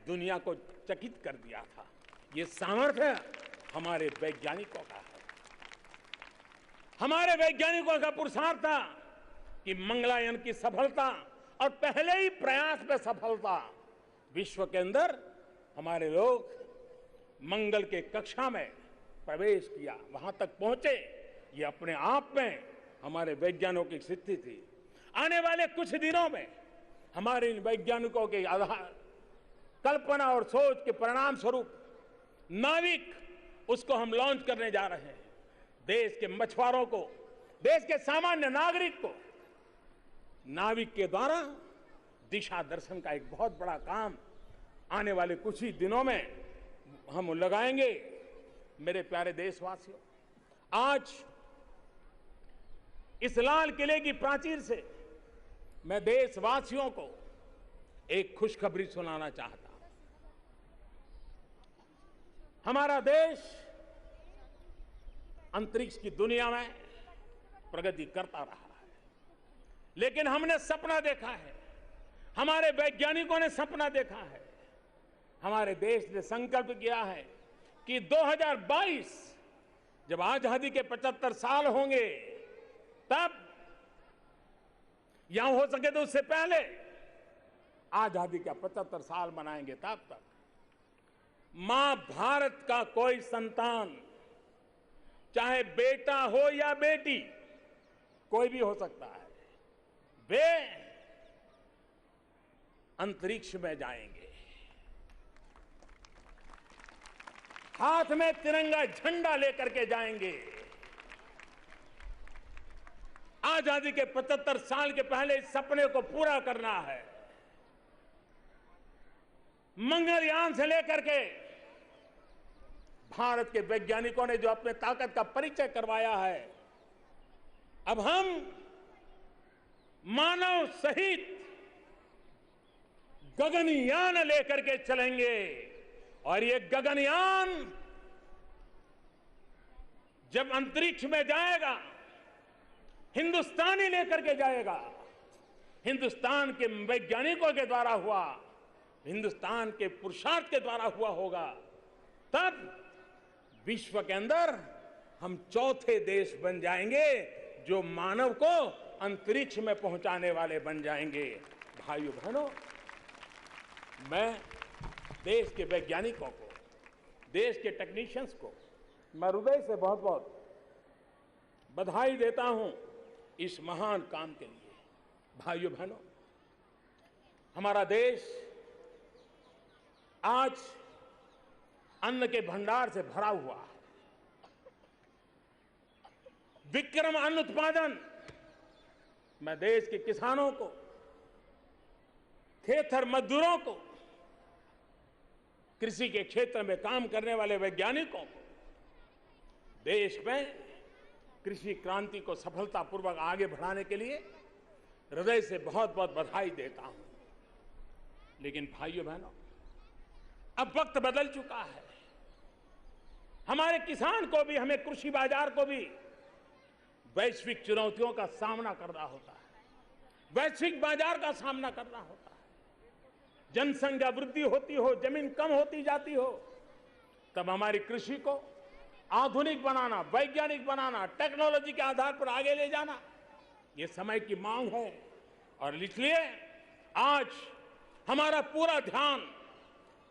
[SPEAKER 1] दुनिया को चकित कर दिया था। ये सामर्थ्य हमारे वैज्ञानिकों का है। हमारे वैज्ञानिकों का पुरुषार्थ था कि मंगलयान की सफलता और पहले ही प्रयास में सफलता, विश्व के अंदर हमारे लोग मंगल के कक्षा में प्रवेश किया, वहां तक पहुंचे। ये अपने आप में हमारे वैज्ञानिकों की सिद्धि थी। आने वाले कुछ दिनों में हमारे इन वैज्ञानिकों के आधार कल्पना और सोच के परिणाम स्वरूप नाविक, उसको हम लॉन्च करने जा रहे हैं। देश के मछुआरों को, देश के सामान्य नागरिक को नाविक के द्वारा दिशा दर्शन का एक बहुत बड़ा काम आने वाले कुछ ही दिनों में हम लगाएंगे। मेरे प्यारे देशवासियों, आज इस लाल किले की प्राचीर से मैं देशवासियों को एक खुशखबरी सुनाना चाहता हूं। हमारा देश अंतरिक्ष की दुनिया में प्रगति करता रहा है, लेकिन हमने सपना देखा है, हमारे वैज्ञानिकों ने सपना देखा है, हमारे देश ने संकल्प किया है कि 2022 जब आजादी के 75 साल होंगे, तब यहां हो सके तो उससे पहले आजादी का 75 साल मनाएंगे। तब तक मां भारत का कोई संतान, चाहे बेटा हो या बेटी, कोई भी हो सकता है, वे अंतरिक्ष में जाएंगे, हाथ में तिरंगा झंडा लेकर के जाएंगे। आजादी के 75 साल के पहले इस सपने को पूरा करना है। मंगलयान से लेकर के भारत के वैज्ञानिकों ने जो अपने ताकत का परिचय करवाया है, अब हम मानव सहित गगनयान लेकर के चलेंगे, और ये गगनयान जब अंतरिक्ष में जाएगा, हिंदुस्तानी लेकर के जाएगा। हिंदुस्तान के वैज्ञानिकों के द्वारा हुआ, हिंदुस्तान के पुरुषार्थ के द्वारा हुआ होगा। तब विश्व के अंदर हम चौथे देश बन जाएंगे जो मानव को अंतरिक्ष में पहुंचाने वाले बन जाएंगे। भाइयों बहनों, मैं देश के वैज्ञानिकों को, देश के टेक्नीशियंस को मैं हृदय से बहुत बहुत बधाई देता हूं इस महान काम के लिए। भाइयों बहनों, हमारा देश आज अन्न के भंडार से भरा हुआ है। विक्रम अन्न उत्पादन, मैं देश के किसानों को, खेतर मजदूरों को, कृषि के क्षेत्र में काम करने वाले वैज्ञानिकों को, देश में कृषि क्रांति को सफलतापूर्वक आगे बढ़ाने के लिए हृदय से बहुत बहुत बधाई देता हूं। लेकिन भाइयों बहनों, अब वक्त बदल चुका है। हमारे किसान को भी, हमें कृषि बाजार को भी वैश्विक चुनौतियों का सामना करना होता है, वैश्विक बाजार का सामना करना होता है। जनसंख्या वृद्धि होती हो, जमीन कम होती जाती हो, तब हमारी कृषि को आधुनिक बनाना, वैज्ञानिक बनाना, टेक्नोलॉजी के आधार पर आगे ले जाना, ये समय की मांग है। और इसलिए आज हमारा पूरा ध्यान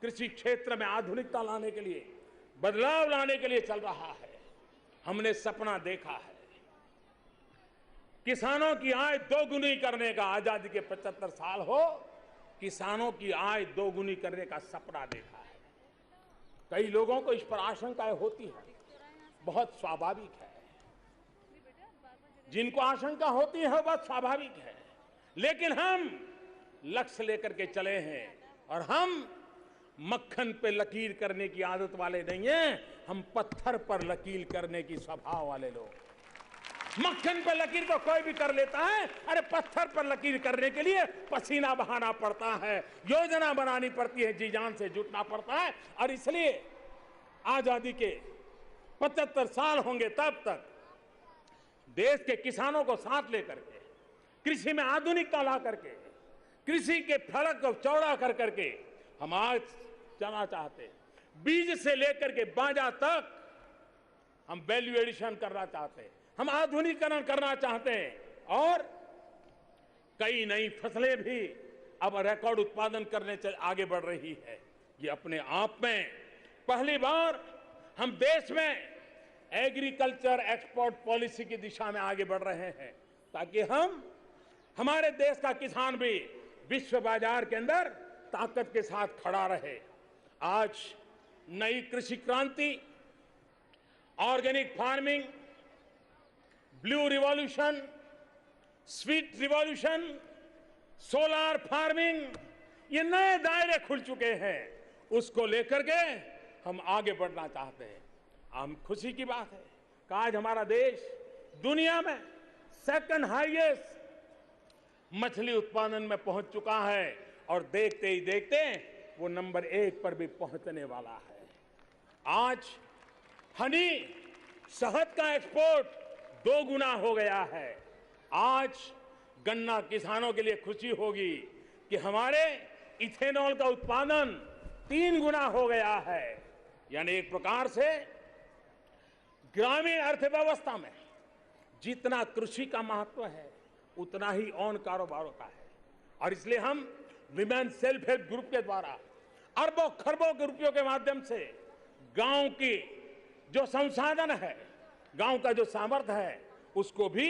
[SPEAKER 1] कृषि क्षेत्र में आधुनिकता लाने के लिए, बदलाव लाने के लिए चल रहा है। हमने सपना देखा है किसानों की आय दोगुनी करने का। आजादी के 75 साल हो, किसानों की आय दोगुनी करने का सपना देखा है। कई लोगों को इस पर आशंकाएं होती है, बहुत स्वाभाविक है। जिनको आशंका होती है बहुत स्वाभाविक है, लेकिन हम लक्ष्य लेकर के चले हैं और हम मक्खन पे लकीर करने की आदत वाले नहीं हैं, हम पत्थर पर लकीर करने की स्वभाव वाले लोग। मक्खन पर लकीर तो कोई भी कर लेता है, अरे पत्थर पर लकीर करने के लिए पसीना बहाना पड़ता है, योजना बनानी पड़ती है, जी जान से जुटना पड़ता है। और इसलिए आजादी के 75 साल होंगे तब तक देश के किसानों को साथ लेकर के, कृषि में आधुनिकता ला करके, कृषि के फलक को चौड़ा कर करके हम आज चलना चाहते हैं। बीज से लेकर के बाजा तक हम वैल्यू एडिशन करना चाहते हैं, हम आधुनिकीकरण करना चाहते हैं। और कई नई फसलें भी अब रिकॉर्ड उत्पादन करने आगे बढ़ रही है। ये अपने आप में पहली बार हम देश में एग्रीकल्चर एक्सपोर्ट पॉलिसी की दिशा में आगे बढ़ रहे हैं, ताकि हमारे देश का किसान भी विश्व बाजार के अंदर ताकत के साथ खड़ा रहे। आज नई कृषि क्रांति, organic farming, blue revolution, sweet revolution, solar farming, ये नए दायरे खुल चुके हैं। उसको लेकर के हम आगे बढ़ना चाहते हैं। हम खुशी की बात है कि आज हमारा देश दुनिया में सेकंड हाईएस्ट मछली उत्पादन में पहुंच चुका है और देखते ही देखते वो नंबर 1 पर भी पहुंचने वाला है। आज हनी, शहद का एक्सपोर्ट 2 गुना हो गया है। आज गन्ना किसानों के लिए खुशी होगी कि हमारे इथेनॉल का उत्पादन 3 गुना हो गया है। यानी एक प्रकार से ग्रामीण अर्थव्यवस्था में जितना कृषि का महत्व है उतना ही अन्य कारोबारों का है। और इसलिए हम विमेन सेल्फ हेल्प ग्रुप के द्वारा अरबों खरबों के रुपयों के माध्यम से गांव की जो संसाधन है, गांव का जो सामर्थ्य है, उसको भी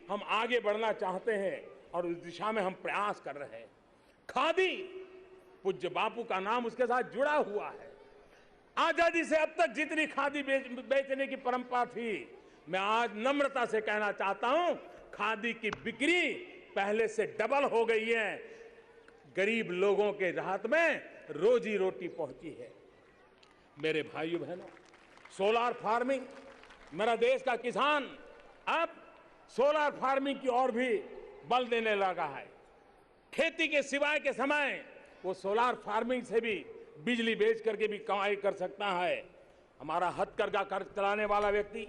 [SPEAKER 1] हम आगे बढ़ना चाहते हैं और उस दिशा में हम प्रयास कर रहे हैं। खादी, पूज्य बापू का नाम उसके साथ जुड़ा हुआ है। आजादी से अब तक जितनी खादी बेचने की परंपरा थी, मैं आज नम्रता से कहना चाहता हूं, खादी की बिक्री पहले से डबल हो गई है। गरीब लोगों के हाथ में रोजी रोटी पहुंची है। मेरे भाइयों बहनों, सोलार फार्मिंग, मेरा देश का किसान अब सोलार फार्मिंग की ओर भी बल देने लगा है। खेती के सिवाय के समय वो सोलार फार्मिंग से भी बिजली बेच करके भी कमाई कर सकता है। हमारा हथकरघा कर चलाने वाला व्यक्ति,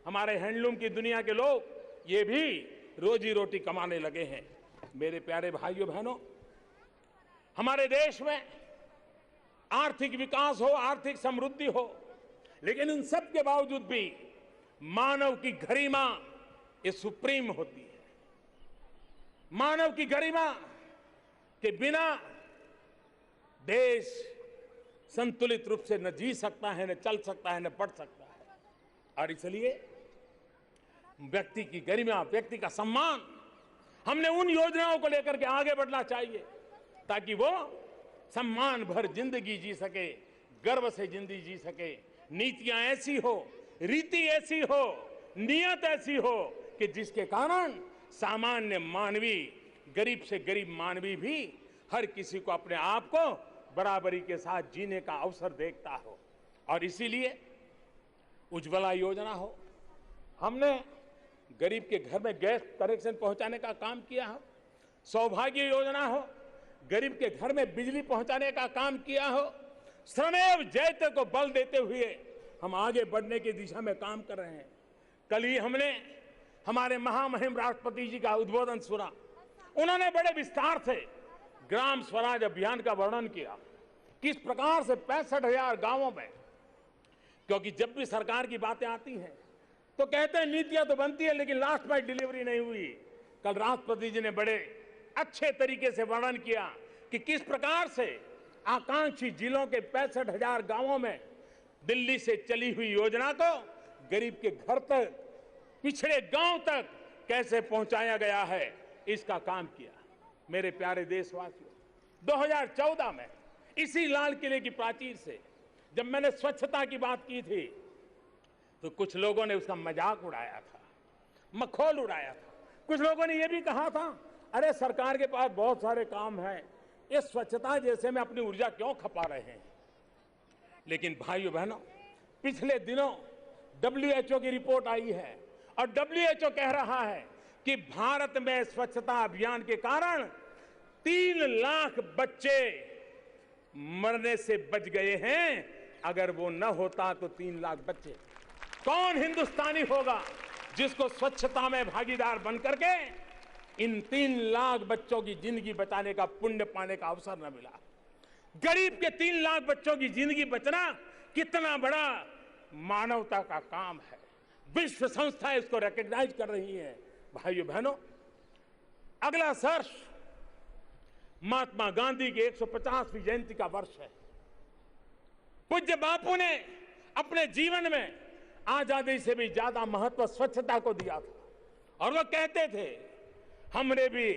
[SPEAKER 1] हमारे हैंडलूम की दुनिया के लोग, ये भी रोजी रोटी कमाने लगे हैं। मेरे प्यारे भाइयों बहनों, हमारे देश में आर्थिक विकास हो, आर्थिक समृद्धि हो, लेकिन इन सब के बावजूद भी मानव की गरिमा ये सुप्रीम होती है। मानव की गरिमा के बिना देश संतुलित रूप से न जी सकता है, न चल सकता है, न बढ़ सकता है। और इसलिए व्यक्ति की गरिमा, व्यक्ति का सम्मान, हमने उन योजनाओं को लेकर के आगे बढ़ना चाहिए ताकि वो सम्मान भर जिंदगी जी सके, गर्व से जिंदगी जी सके। नीतियां ऐसी हो, रीति ऐसी हो, नियत ऐसी हो कि जिसके कारण सामान्य मानवी, गरीब से गरीब मानवी भी हर किसी को अपने आप को बराबरी के साथ जीने का अवसर देखता हो। और इसीलिए उज्ज्वला योजना हो, हमने गरीब के घर में गैस कनेक्शन पहुंचाने का काम किया है। सौभाग्य योजना हो, गरीब के घर में बिजली पहुंचाने का काम किया हो, श्रमेव जयते को बल देते हुए हम आगे बढ़ने की दिशा में काम कर रहे हैं। कल ही हमने हमारे महामहिम राष्ट्रपति जी का उद्बोधन सुना। उन्होंने बड़े विस्तार से ग्राम स्वराज अभियान का वर्णन किया, किस प्रकार से 65,000 गांवों में, क्योंकि जब भी सरकार की बातें आती हैं तो कहते हैं नीतियां तो बनती है लेकिन लास्ट माइल डिलीवरी नहीं हुई। कल राष्ट्रपति जी ने बड़े अच्छे तरीके से वर्णन किया कि किस प्रकार से आकांक्षी जिलों के 65,000 गांवों में दिल्ली से चली हुई योजना को गरीब के घर तक, पिछड़े गांव तक कैसे पहुंचाया गया है, इसका काम किया। मेरे प्यारे देशवासियों, 2014 में इसी लाल किले की प्राचीर से जब मैंने स्वच्छता की बात की थी तो कुछ लोगों ने उसका मजाक उड़ाया था, मखौल उड़ाया था। कुछ लोगों ने यह भी कहा था, अरे सरकार के पास बहुत सारे काम हैं, ये स्वच्छता जैसे में अपनी ऊर्जा क्यों खपा रहे हैं। लेकिन भाइयों बहनों, पिछले दिनों WHO की रिपोर्ट आई है और WHO कह रहा है कि भारत में स्वच्छता अभियान के कारण 3 लाख बच्चे मरने से बच गए हैं। अगर वो न होता तो 3 लाख बच्चे, कौन हिंदुस्तानी होगा जिसको स्वच्छता में भागीदार बनकर के इन 3 लाख बच्चों की जिंदगी बचाने का पुण्य पाने का अवसर न मिला। गरीब के 3 लाख बच्चों की जिंदगी बचना कितना बड़ा मानवता का काम है। विश्व संस्था इसको रिकॉग्नाइज कर रही है। भाइयों बहनों, अगला वर्ष महात्मा गांधी की 150वीं जयंती का वर्ष है। पूज्य बापू ने अपने जीवन में आजादी से भी ज्यादा महत्व स्वच्छता को दिया था और वो कहते थे, हमने भी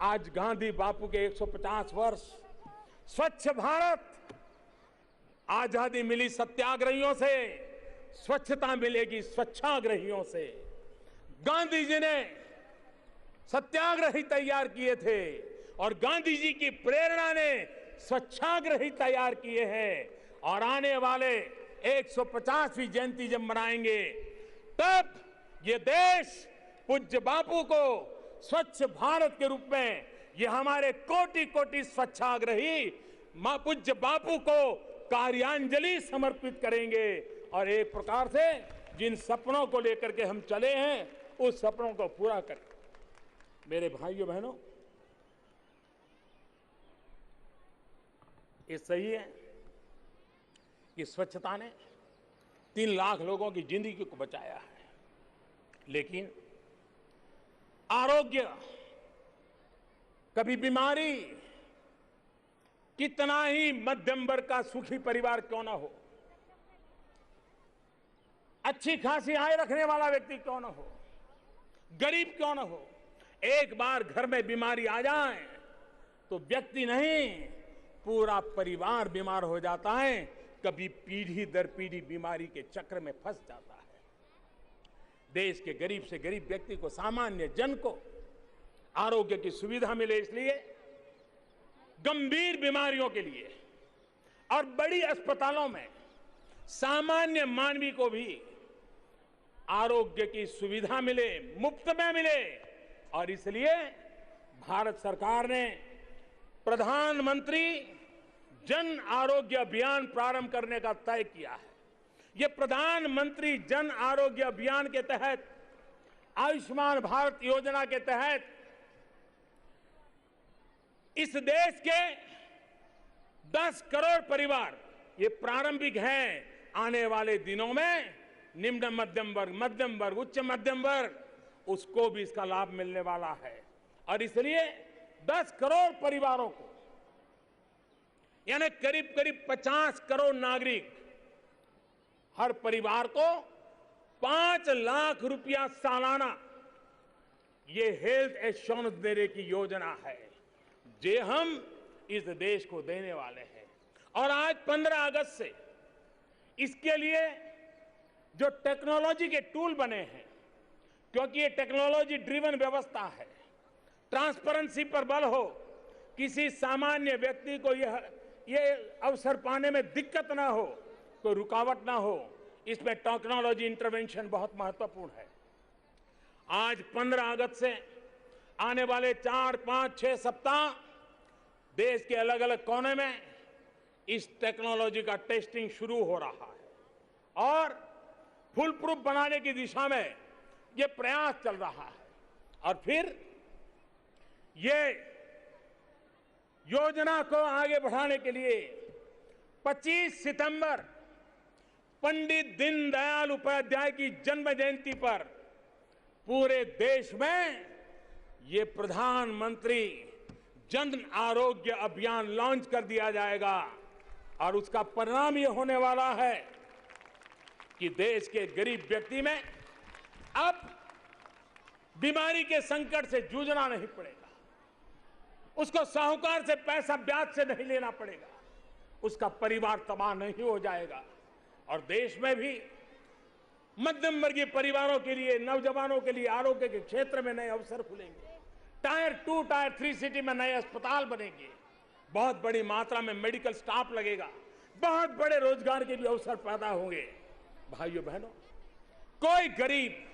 [SPEAKER 1] आज गांधी बापू के 150 वर्ष, स्वच्छ भारत, आजादी मिली सत्याग्रहियों से, स्वच्छता मिलेगी स्वच्छाग्रहियों से। गांधी जी ने सत्याग्रही तैयार किए थे और गांधी जी की प्रेरणा ने स्वच्छाग्रही तैयार किए हैं। और आने वाले 150वीं जयंती जब मनाएंगे तब ये देश पूज्य बापू को स्वच्छ भारत के रूप में, ये हमारे कोटि कोटि स्वच्छाग्रही पूज्य बापू को कार्यांजलि समर्पित करेंगे और एक प्रकार से जिन सपनों को लेकर के हम चले हैं उस सपनों को पूरा करें। मेरे भाइयों बहनों, ये सही है कि स्वच्छता ने 3 लाख लोगों की जिंदगी को बचाया है, लेकिन आरोग्य, कभी बीमारी, कितना ही मध्यम वर्ग का सुखी परिवार क्यों ना हो, अच्छी खासी आय रखने वाला व्यक्ति क्यों ना हो, गरीब क्यों ना हो, एक बार घर में बीमारी आ जाए तो व्यक्ति नहीं पूरा परिवार बीमार हो जाता है। कभी पीढ़ी दर पीढ़ी बीमारी के चक्र में फंस जाता है। देश के गरीब से गरीब व्यक्ति को, सामान्य जन को आरोग्य की सुविधा मिले, इसलिए गंभीर बीमारियों के लिए और बड़ी अस्पतालों में सामान्य मानवी को भी आरोग्य की सुविधा मिले, मुफ्त में मिले। और इसलिए भारत सरकार ने प्रधानमंत्री जन आरोग्य अभियान प्रारंभ करने का तय किया है। ये प्रधानमंत्री जन आरोग्य अभियान के तहत, आयुष्मान भारत योजना के तहत इस देश के 10 करोड़ परिवार, ये प्रारंभिक हैं, आने वाले दिनों में निम्न मध्यम वर्ग, उच्च मध्यम वर्ग, उसको भी इसका लाभ मिलने वाला है। और इसलिए 10 करोड़ परिवारों को, यानी करीब करीब 50 करोड़ नागरिक, हर परिवार को 5 लाख रुपया सालाना ये हेल्थ एश्योरेंस देने की योजना है, जे हम इस देश को देने वाले हैं। और आज 15 अगस्त से इसके लिए जो टेक्नोलॉजी के टूल बने हैं, क्योंकि ये टेक्नोलॉजी ड्रिवन व्यवस्था है, ट्रांसपेरेंसी पर बल हो, किसी सामान्य व्यक्ति को ये अवसर पाने में दिक्कत ना हो, कोई रुकावट ना हो, इसमें टेक्नोलॉजी इंटरवेंशन बहुत महत्वपूर्ण है। आज 15 अगस्त से आने वाले 4, 5, 6 सप्ताह देश के अलग अलग कोने में इस टेक्नोलॉजी का टेस्टिंग शुरू हो रहा है और फुल प्रूफ बनाने की दिशा में ये प्रयास चल रहा है। और फिर ये योजना को आगे बढ़ाने के लिए 25 सितंबर पंडित दीनदयाल उपाध्याय की जन्म जयंती पर पूरे देश में ये प्रधानमंत्री जन आरोग्य अभियान लॉन्च कर दिया जाएगा और उसका परिणाम ये होने वाला है कि देश के गरीब व्यक्ति में अब बीमारी के संकट से जूझना नहीं पड़ेगा, उसको साहूकार से पैसा ब्याज से नहीं लेना पड़ेगा, उसका परिवार तबाह नहीं हो जाएगा और देश में भी मध्यम वर्गीय परिवारों के लिए, नौजवानों के लिए आरोग्य के क्षेत्र में नए अवसर खुलेंगे। टायर 2, टायर 3 सिटी में नए अस्पताल बनेंगे, बहुत बड़ी मात्रा में मेडिकल स्टाफ लगेगा, बहुत बड़े रोजगार के भी अवसर पैदा होंगे। भाइयों बहनों, कोई गरीब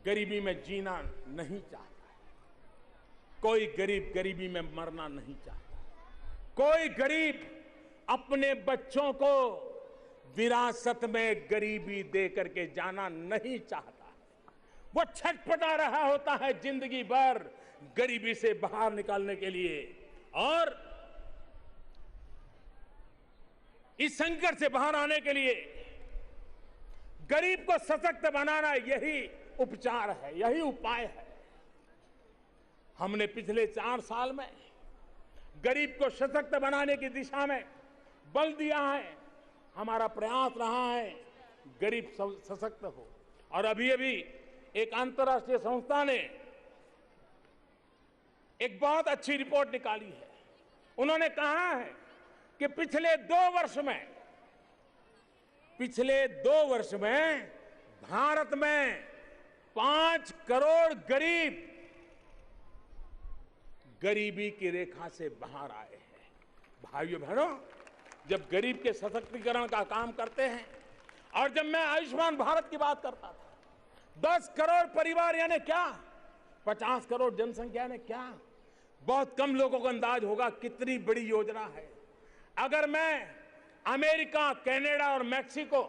[SPEAKER 1] गरीबी में जीना नहीं चाहता, कोई गरीब गरीबी में मरना नहीं चाहता, कोई गरीब अपने बच्चों को विरासत में गरीबी दे करके जाना नहीं चाहता। वो छटपटा रहा होता है जिंदगी भर गरीबी से बाहर निकालने के लिए और इस संकट से बाहर आने के लिए गरीब को सशक्त बनाना यही उपचार है, यही उपाय है। हमने पिछले 4 साल में गरीब को सशक्त बनाने की दिशा में बल दिया है, हमारा प्रयास रहा है गरीब सशक्त हो। और अभी अभी एक अंतर्राष्ट्रीय संस्था ने एक बहुत अच्छी रिपोर्ट निकाली है। उन्होंने कहा है कि पिछले 2 वर्ष में भारत में 5 करोड़ गरीब गरीबी की रेखा से बाहर आए हैं। भाइयों बहनों, जब गरीब के सशक्तिकरण का काम करते हैं और जब मैं आयुष्मान भारत की बात करता था, 10 करोड़ परिवार यानी क्या, 50 करोड़ जनसंख्या यानी क्या, बहुत कम लोगों को अंदाज होगा कितनी बड़ी योजना है। अगर मैं अमेरिका, कनाडा और मैक्सिको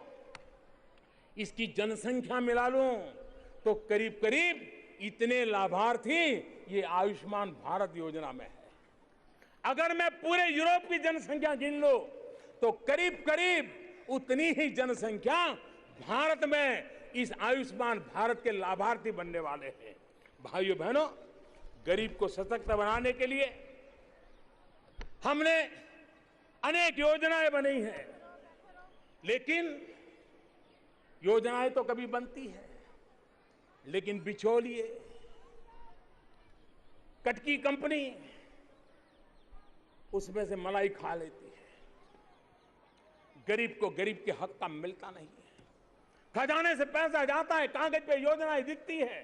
[SPEAKER 1] इसकी जनसंख्या मिला लूं तो करीब करीब इतने लाभार्थी ये आयुष्मान भारत योजना में है। अगर मैं पूरे यूरोप की जनसंख्या गिन लूं तो करीब करीब उतनी ही जनसंख्या भारत में इस आयुष्मान भारत के लाभार्थी बनने वाले हैं। भाइयों बहनों, गरीब को सशक्त बनाने के लिए हमने अनेक योजनाएं बनाई हैं, लेकिन योजनाएं तो कभी बनती है लेकिन बिचौलिए, कटकी कंपनी उसमें से मलाई खा लेती है, गरीब को गरीब के हक का मिलता नहीं है, खजाने से पैसा जाता है, कागज पे योजनाएं दिखती है,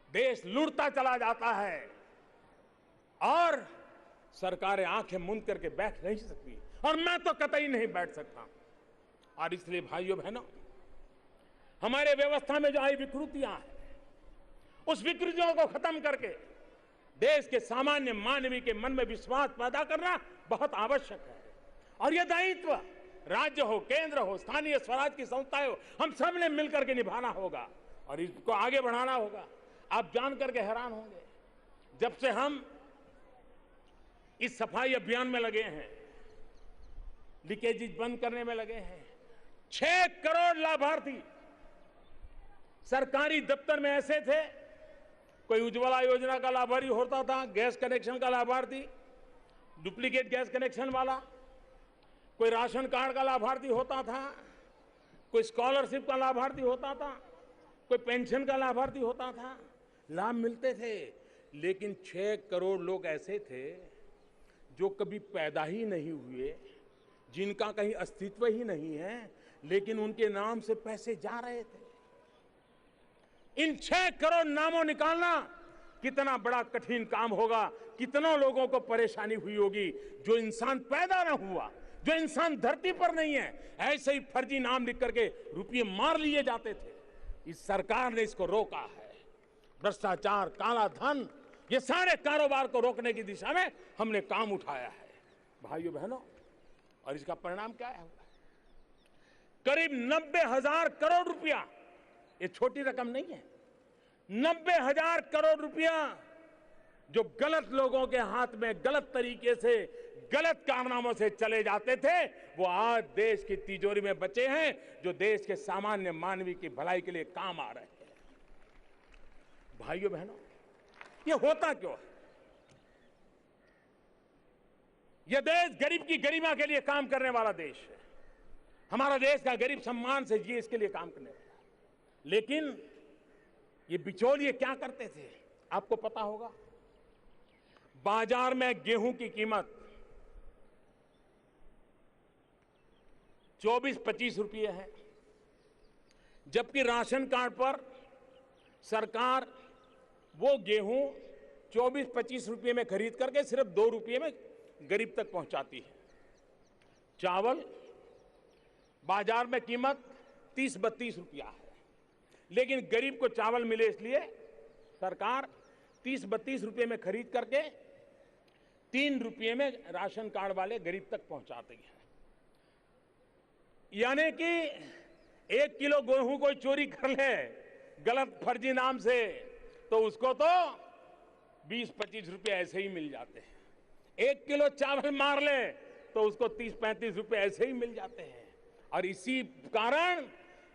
[SPEAKER 1] देश लूटता चला जाता है और सरकारें आंखें मूंद करके बैठ नहीं सकती और मैं तो कतई नहीं बैठ सकता। और इसलिए भाइयों बहनों, हमारे व्यवस्था में जो आई विकृतियां हैं, उस विकृतियों को खत्म करके देश के सामान्य मानवीय के मन में विश्वास पैदा करना बहुत आवश्यक है। और यह दायित्व राज्य हो, केंद्र हो, स्थानीय स्वराज की संस्थाएं हो, हम सब ने मिलकर के निभाना होगा और इसको आगे बढ़ाना होगा। आप जान करके हैरान होंगे, जब से हम इस सफाई अभियान में लगे हैं, लीकेजेस बंद करने में लगे हैं, 6 करोड़ लाभार्थी सरकारी दफ्तर में ऐसे थे, कोई उज्ज्वला योजना का लाभार्थी होता था, गैस कनेक्शन का लाभार्थी, डुप्लीकेट गैस कनेक्शन वाला, कोई राशन कार्ड का लाभार्थी होता था, कोई स्कॉलरशिप का लाभार्थी होता था, कोई पेंशन का लाभार्थी होता था, लाभ मिलते थे। लेकिन 6 करोड़ लोग ऐसे थे जो कभी पैदा ही नहीं हुए, जिनका कहीं अस्तित्व ही नहीं है, लेकिन उनके नाम से पैसे जा रहे थे। इन 6 करोड़ नामों निकालना कितना बड़ा कठिन काम होगा, कितनों लोगों को परेशानी हुई होगी। जो इंसान पैदा न हुआ, जो इंसान धरती पर नहीं है, ऐसे ही फर्जी नाम लिख करके रुपये मार लिए जाते थे। इस सरकार ने इसको रोका है। भ्रष्टाचार, काला धन, ये सारे कारोबार को रोकने की दिशा में हमने काम उठाया है भाइयों बहनों। और इसका परिणाम क्या है? करीब 90,000 करोड़ रुपया, ये छोटी रकम नहीं है, 90,000 करोड़ रुपया जो गलत लोगों के हाथ में गलत तरीके से, गलत कारनामों से चले जाते थे, वो आज देश की तिजोरी में बचे हैं, जो देश के सामान्य मानवी की भलाई के लिए काम आ रहे हैं। भाइयों बहनों, ये होता क्यों है? यह देश गरीब की गरिमा के लिए काम करने वाला देश है। हमारा देश का गरीब सम्मान से जिए, इसके लिए काम करने वाला। लेकिन ये बिचौलिए क्या करते थे, आपको पता होगा। बाजार में गेहूं की कीमत 24-25 रुपये है, जबकि राशन कार्ड पर सरकार वो गेहूं 24-25 रुपये में खरीद करके सिर्फ 2 रुपये में गरीब तक पहुंचाती है। चावल बाजार में कीमत 30-32 रुपया है, लेकिन गरीब को चावल मिले इसलिए सरकार 30-32 रुपये में खरीद करके 3 रुपये में राशन कार्ड वाले गरीब तक पहुंचाती है। यानी कि 1 किलो गेहूं कोई चोरी कर ले गलत फर्जी नाम से, तो उसको तो 20-25 रुपये ऐसे ही मिल जाते हैं। 1 किलो चावल मार ले तो उसको 30-35 रुपये ऐसे ही मिल जाते हैं। और इसी कारण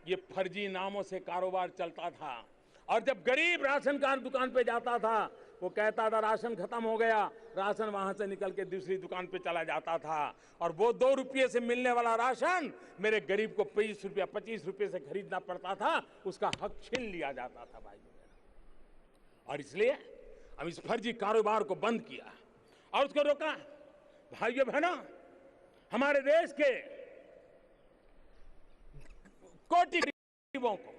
[SPEAKER 1] ये फर्जी नामों से कारोबार चलता था। और जब गरीब राशन कार्ड दुकान पे जाता था, वो कहता था राशन खत्म हो गया, राशन वहां से निकल के दूसरी दुकान पे चला जाता था, और वो 2 रुपये से मिलने वाला राशन मेरे गरीब को 20 रुपया 25 रुपये से खरीदना पड़ता था, उसका हक छीन लिया जाता था भाई। और इसलिए हम इस फर्जी कारोबार को बंद किया और उसको रोका। भाइयों बहनों, हमारे देश के कोटि गरीबों को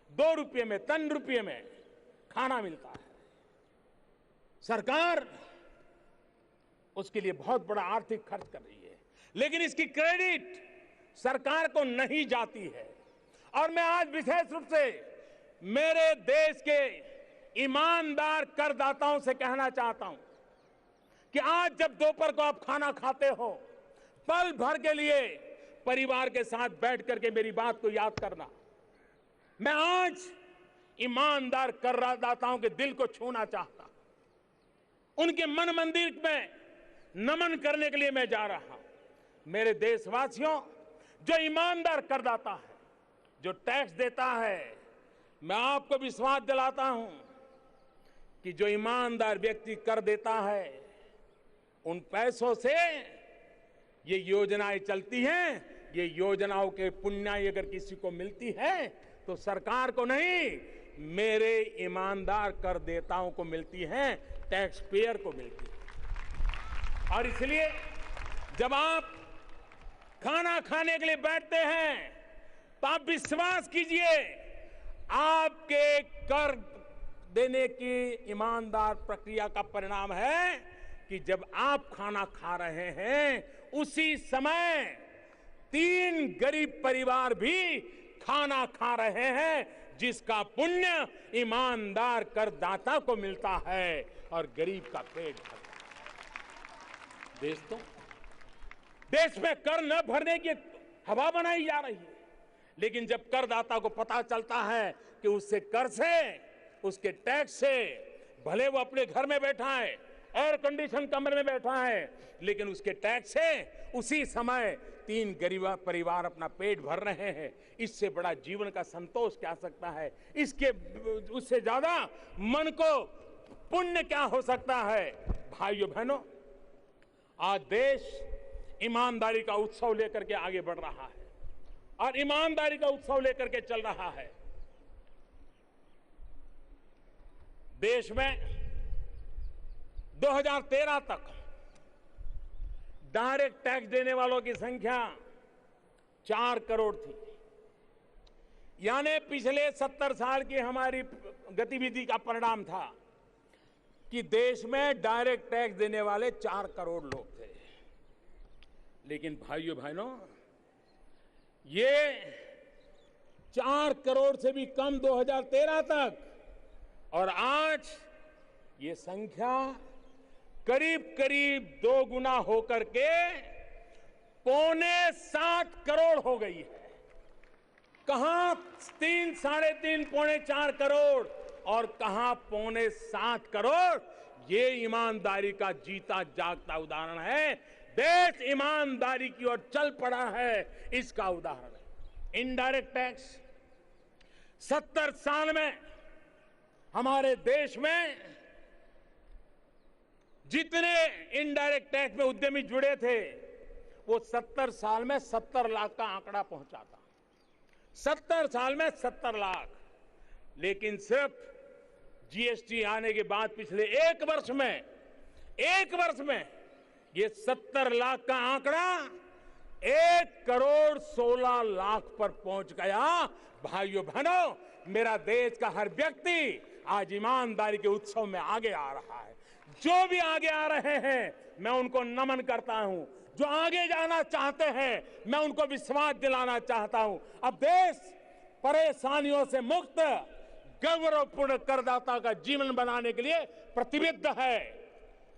[SPEAKER 1] 2 रुपये में, 3 रुपये में खाना मिलता है। सरकार उसके लिए बहुत बड़ा आर्थिक खर्च कर रही है, लेकिन इसकी क्रेडिट सरकार को नहीं जाती है। और मैं आज विशेष रूप से मेरे देश के ईमानदार करदाताओं से कहना चाहता हूं कि आज जब दोपहर को आप खाना खाते हो, पल भर के लिए परिवार के साथ बैठ करके मेरी बात को याद करना। मैं आज ईमानदार करदाताओं के दिल को छूना चाहता हूं, उनके मन मंदिर में नमन करने के लिए मैं जा रहा हूं। मेरे देशवासियों, जो ईमानदार करदाता है, जो टैक्स देता है, मैं आपको विश्वास दिलाता हूं कि जो ईमानदार व्यक्ति कर देता है, उन पैसों से ये योजनाएं चलती हैं। ये योजनाओं के पुण्य अगर किसी को मिलती है तो सरकार को नहीं, मेरे ईमानदार करदाताओं को मिलती है, टैक्स पेयर को मिलती है। और इसलिए जब आप खाना खाने के लिए बैठते हैं तो आप विश्वास कीजिए, आपके कर देने की ईमानदार प्रक्रिया का परिणाम है कि जब आप खाना खा रहे हैं, उसी समय 3 गरीब परिवार भी खाना खा रहे हैं, जिसका पुण्य ईमानदार करदाता को मिलता है और गरीब का पेट भरता है। देश में कर न भरने की हवा बनाई जा रही है, लेकिन जब करदाता को पता चलता है कि उससे कर से, उसके टैक्स से, भले वो अपने घर में बैठा है, एयर कंडीशन कमरे में बैठा है, लेकिन उसके टैक्स से उसी समय 3 गरीब परिवार अपना पेट भर रहे हैं, इससे बड़ा जीवन का संतोष क्या सकता है? इसके उससे ज्यादा मन को पुण्य क्या हो सकता है? भाइयों बहनों, आज देश ईमानदारी का उत्सव लेकर के आगे बढ़ रहा है और ईमानदारी का उत्सव लेकर के चल रहा है। देश में 2013 तक डायरेक्ट टैक्स देने वालों की संख्या 4 करोड़ थी। यानी पिछले 70 साल की हमारी गतिविधि का परिणाम था कि देश में डायरेक्ट टैक्स देने वाले 4 करोड़ लोग थे। लेकिन भाइयों बहनों, ये 4 करोड़ से भी कम 2013 तक, और आज ये संख्या करीब करीब 2 गुना होकर के 6.25 करोड़ हो गई है। कहां 3, साढ़े 3, 3.25 करोड़ और कहां 6.25 करोड़। ये ईमानदारी का जीता जागता उदाहरण है। देश ईमानदारी की ओर चल पड़ा है, इसका उदाहरण है। इनडायरेक्ट टैक्स 70 साल में हमारे देश में जितने इनडायरेक्ट टैक्स में उद्यमी जुड़े थे, वो 70 साल में 70 लाख का आंकड़ा पहुंचा था। 70 साल में 70 लाख। लेकिन सिर्फ जीएसटी आने के बाद पिछले एक वर्ष में ये 70 लाख का आंकड़ा 1 करोड़ 16 लाख पर पहुंच गया। भाइयों बहनों, मेरा देश का हर व्यक्ति आज ईमानदारी के उत्सव में आगे आ रहा है। जो भी आगे आ रहे हैं, मैं उनको नमन करता हूं। जो आगे जाना चाहते हैं, मैं उनको विश्वास दिलाना चाहता हूं। अब देश परेशानियों से मुक्त, गौरवपूर्ण करदाता का जीवन बनाने के लिए प्रतिबद्ध है।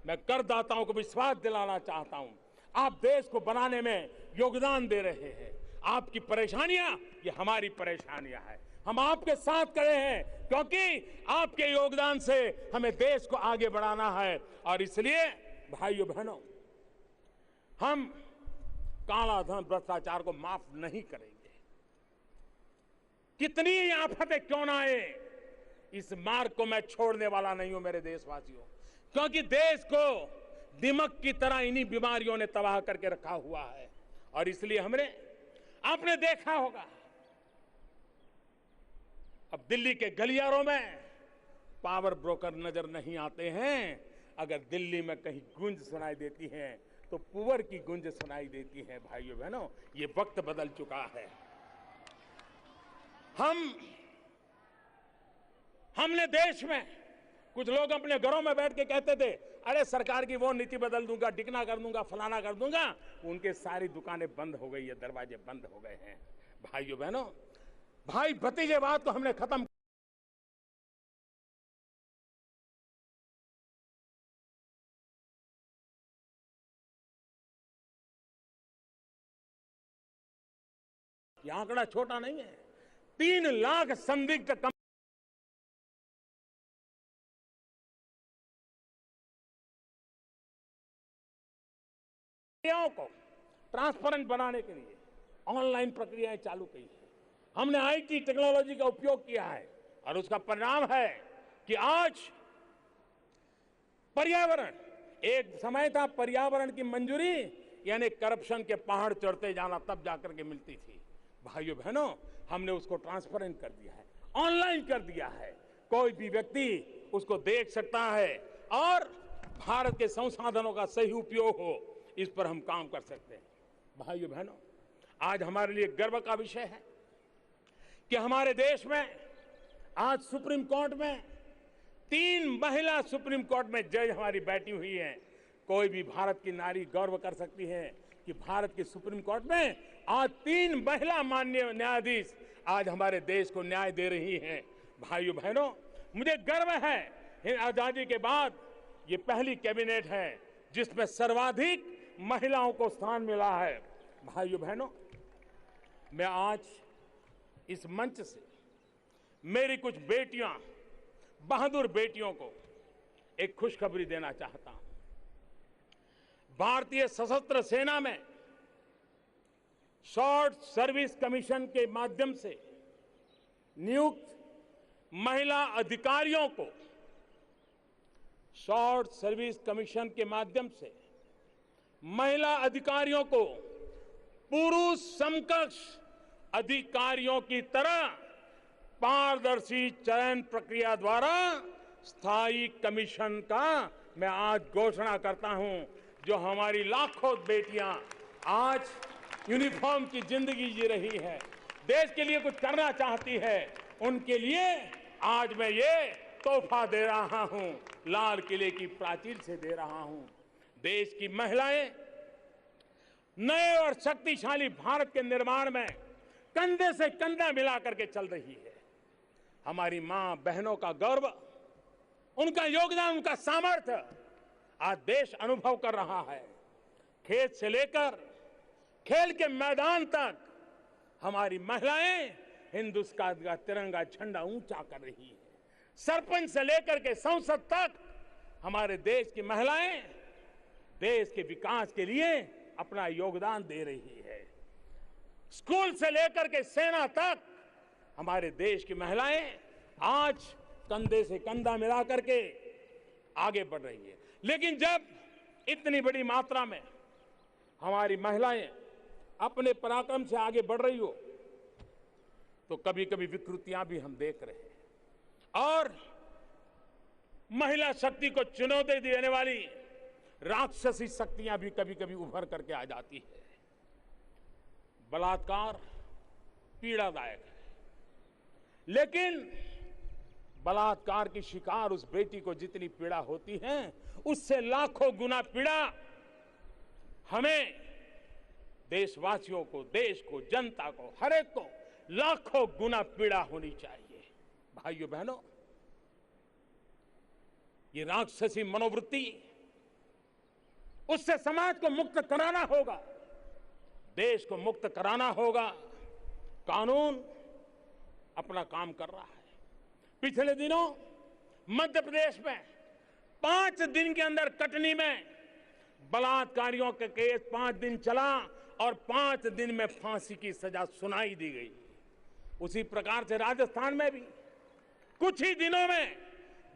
[SPEAKER 1] मैं करदाताओं को विश्वास दिलाना चाहता हूं। आप देश को बनाने में योगदान दे रहे हैं। आपकी परेशानियां ये हमारी परेशानियां हैं। हम आपके साथ खड़े हैं, क्योंकि आपके योगदान से हमें देश को आगे बढ़ाना है। और इसलिए भाइयों बहनों, हम काला धन, भ्रष्टाचार को माफ नहीं करेंगे। कितनी ही आफतें क्यों ना आए, इस मार्ग को मैं छोड़ने वाला नहीं हूं मेरे देशवासियों। क्योंकि देश को दिमक की तरह इन्हीं बीमारियों ने तबाह करके रखा हुआ है। और इसलिए आपने देखा होगा, अब दिल्ली के गलियारों में पावर ब्रोकर नजर नहीं आते हैं। अगर दिल्ली में कहीं गूंज सुनाई देती है तो पुअर की गूंज सुनाई देती है। भाइयों बहनों, ये वक्त बदल चुका है। हमने देश में कुछ लोग अपने घरों में बैठ के कहते थे, अरे सरकार की वो नीति बदल दूंगा, डिकना कर दूंगा, फलाना कर दूंगा। उनके सारी दुकानें बंद हो गई है, दरवाजे बंद हो गए हैं। भाइयों बहनों, भाई भतीजेवाद को हमने खत्म ये आंकड़ा छोटा नहीं है। 3 लाख संदिग्ध प्रक्रियाओं को ट्रांसपेरेंट बनाने के लिए ऑनलाइन प्रक्रियाएं चालू की है। हमने आईटी टेक्नोलॉजी का उपयोग किया है और उसका परिणाम है कि आज पर्यावरण, एक समय था पर्यावरण की मंजूरी यानी करप्शन के पहाड़ चढ़ते जाना, तब जाकर के मिलती थी। भाइयों बहनों, हमने उसको ट्रांसपेरेंट कर दिया है, ऑनलाइन कर दिया है। कोई भी व्यक्ति उसको देख सकता है और भारत के संसाधनों का सही उपयोग हो, इस पर हम काम कर सकते हैं। भाइयों बहनों, आज हमारे लिए गर्व का विषय है कि हमारे देश में आज सुप्रीम कोर्ट में 3 महिला सुप्रीम कोर्ट में जज हमारी बैठी हुई हैं। कोई भी भारत की नारी गौरव कर सकती है कि भारत की सुप्रीम कोर्ट में आज 3 महिला माननीय न्यायाधीश आज हमारे देश को न्याय दे रही हैं। भाइयों बहनों, मुझे गर्व है, आजादी के बाद ये पहली कैबिनेट है जिसमें सर्वाधिक महिलाओं को स्थान मिला है। भाइयों बहनों, मैं आज इस मंच से मेरी कुछ बेटियां, बहादुर बेटियों को एक खुशखबरी देना चाहता हूं। भारतीय सशस्त्र सेना में शॉर्ट सर्विस कमीशन के माध्यम से नियुक्त महिला अधिकारियों को, शॉर्ट सर्विस कमीशन के माध्यम से महिला अधिकारियों को पुरुष समकक्ष अधिकारियों की तरह पारदर्शी चयन प्रक्रिया द्वारा स्थायी कमीशन का मैं आज घोषणा करता हूं। जो हमारी लाखों बेटियां आज यूनिफॉर्म की जिंदगी जी रही है, देश के लिए कुछ करना चाहती है, उनके लिए आज मैं ये तोहफा दे रहा हूं, लाल किले की प्राचीर से दे रहा हूं। देश की महिलाएं नए और शक्तिशाली भारत के निर्माण में कंधे से कंधा मिला करके चल रही है। हमारी मां बहनों का गौरव, उनका योगदान, उनका सामर्थ्य आज देश अनुभव कर रहा है। खेत से लेकर खेल के मैदान तक हमारी महिलाएं हिंदुस्तान का तिरंगा झंडा ऊंचा कर रही है। सरपंच से लेकर के संसद तक हमारे देश की महिलाएं देश के विकास के लिए अपना योगदान दे रही है। स्कूल से लेकर के सेना तक हमारे देश की महिलाएं आज कंधे से कंधा मिला करके आगे बढ़ रही है। लेकिन जब इतनी बड़ी मात्रा में हमारी महिलाएं अपने पराक्रम से आगे बढ़ रही हो तो कभी कभी विकृतियां भी हम देख रहे हैं और महिला शक्ति को चुनौती देने वाली राक्षसी शक्तियां भी कभी कभी उभर करके आ जाती है। बलात्कार पीड़ादायक है, लेकिन बलात्कार की शिकार उस बेटी को जितनी पीड़ा होती है उससे लाखों गुना पीड़ा हमें, देशवासियों को, देश को, जनता को, हर एक को लाखों गुना पीड़ा होनी चाहिए। भाइयों बहनों, ये राक्षसी मनोवृत्ति, उससे समाज को मुक्त कराना होगा, देश को मुक्त कराना होगा। कानून अपना काम कर रहा है। पिछले दिनों मध्य प्रदेश में 5 दिन के अंदर कटनी में बलात्कारियों का केस 5 दिन चला और 5 दिन में फांसी की सजा सुनाई दी गई। उसी प्रकार से राजस्थान में भी कुछ ही दिनों में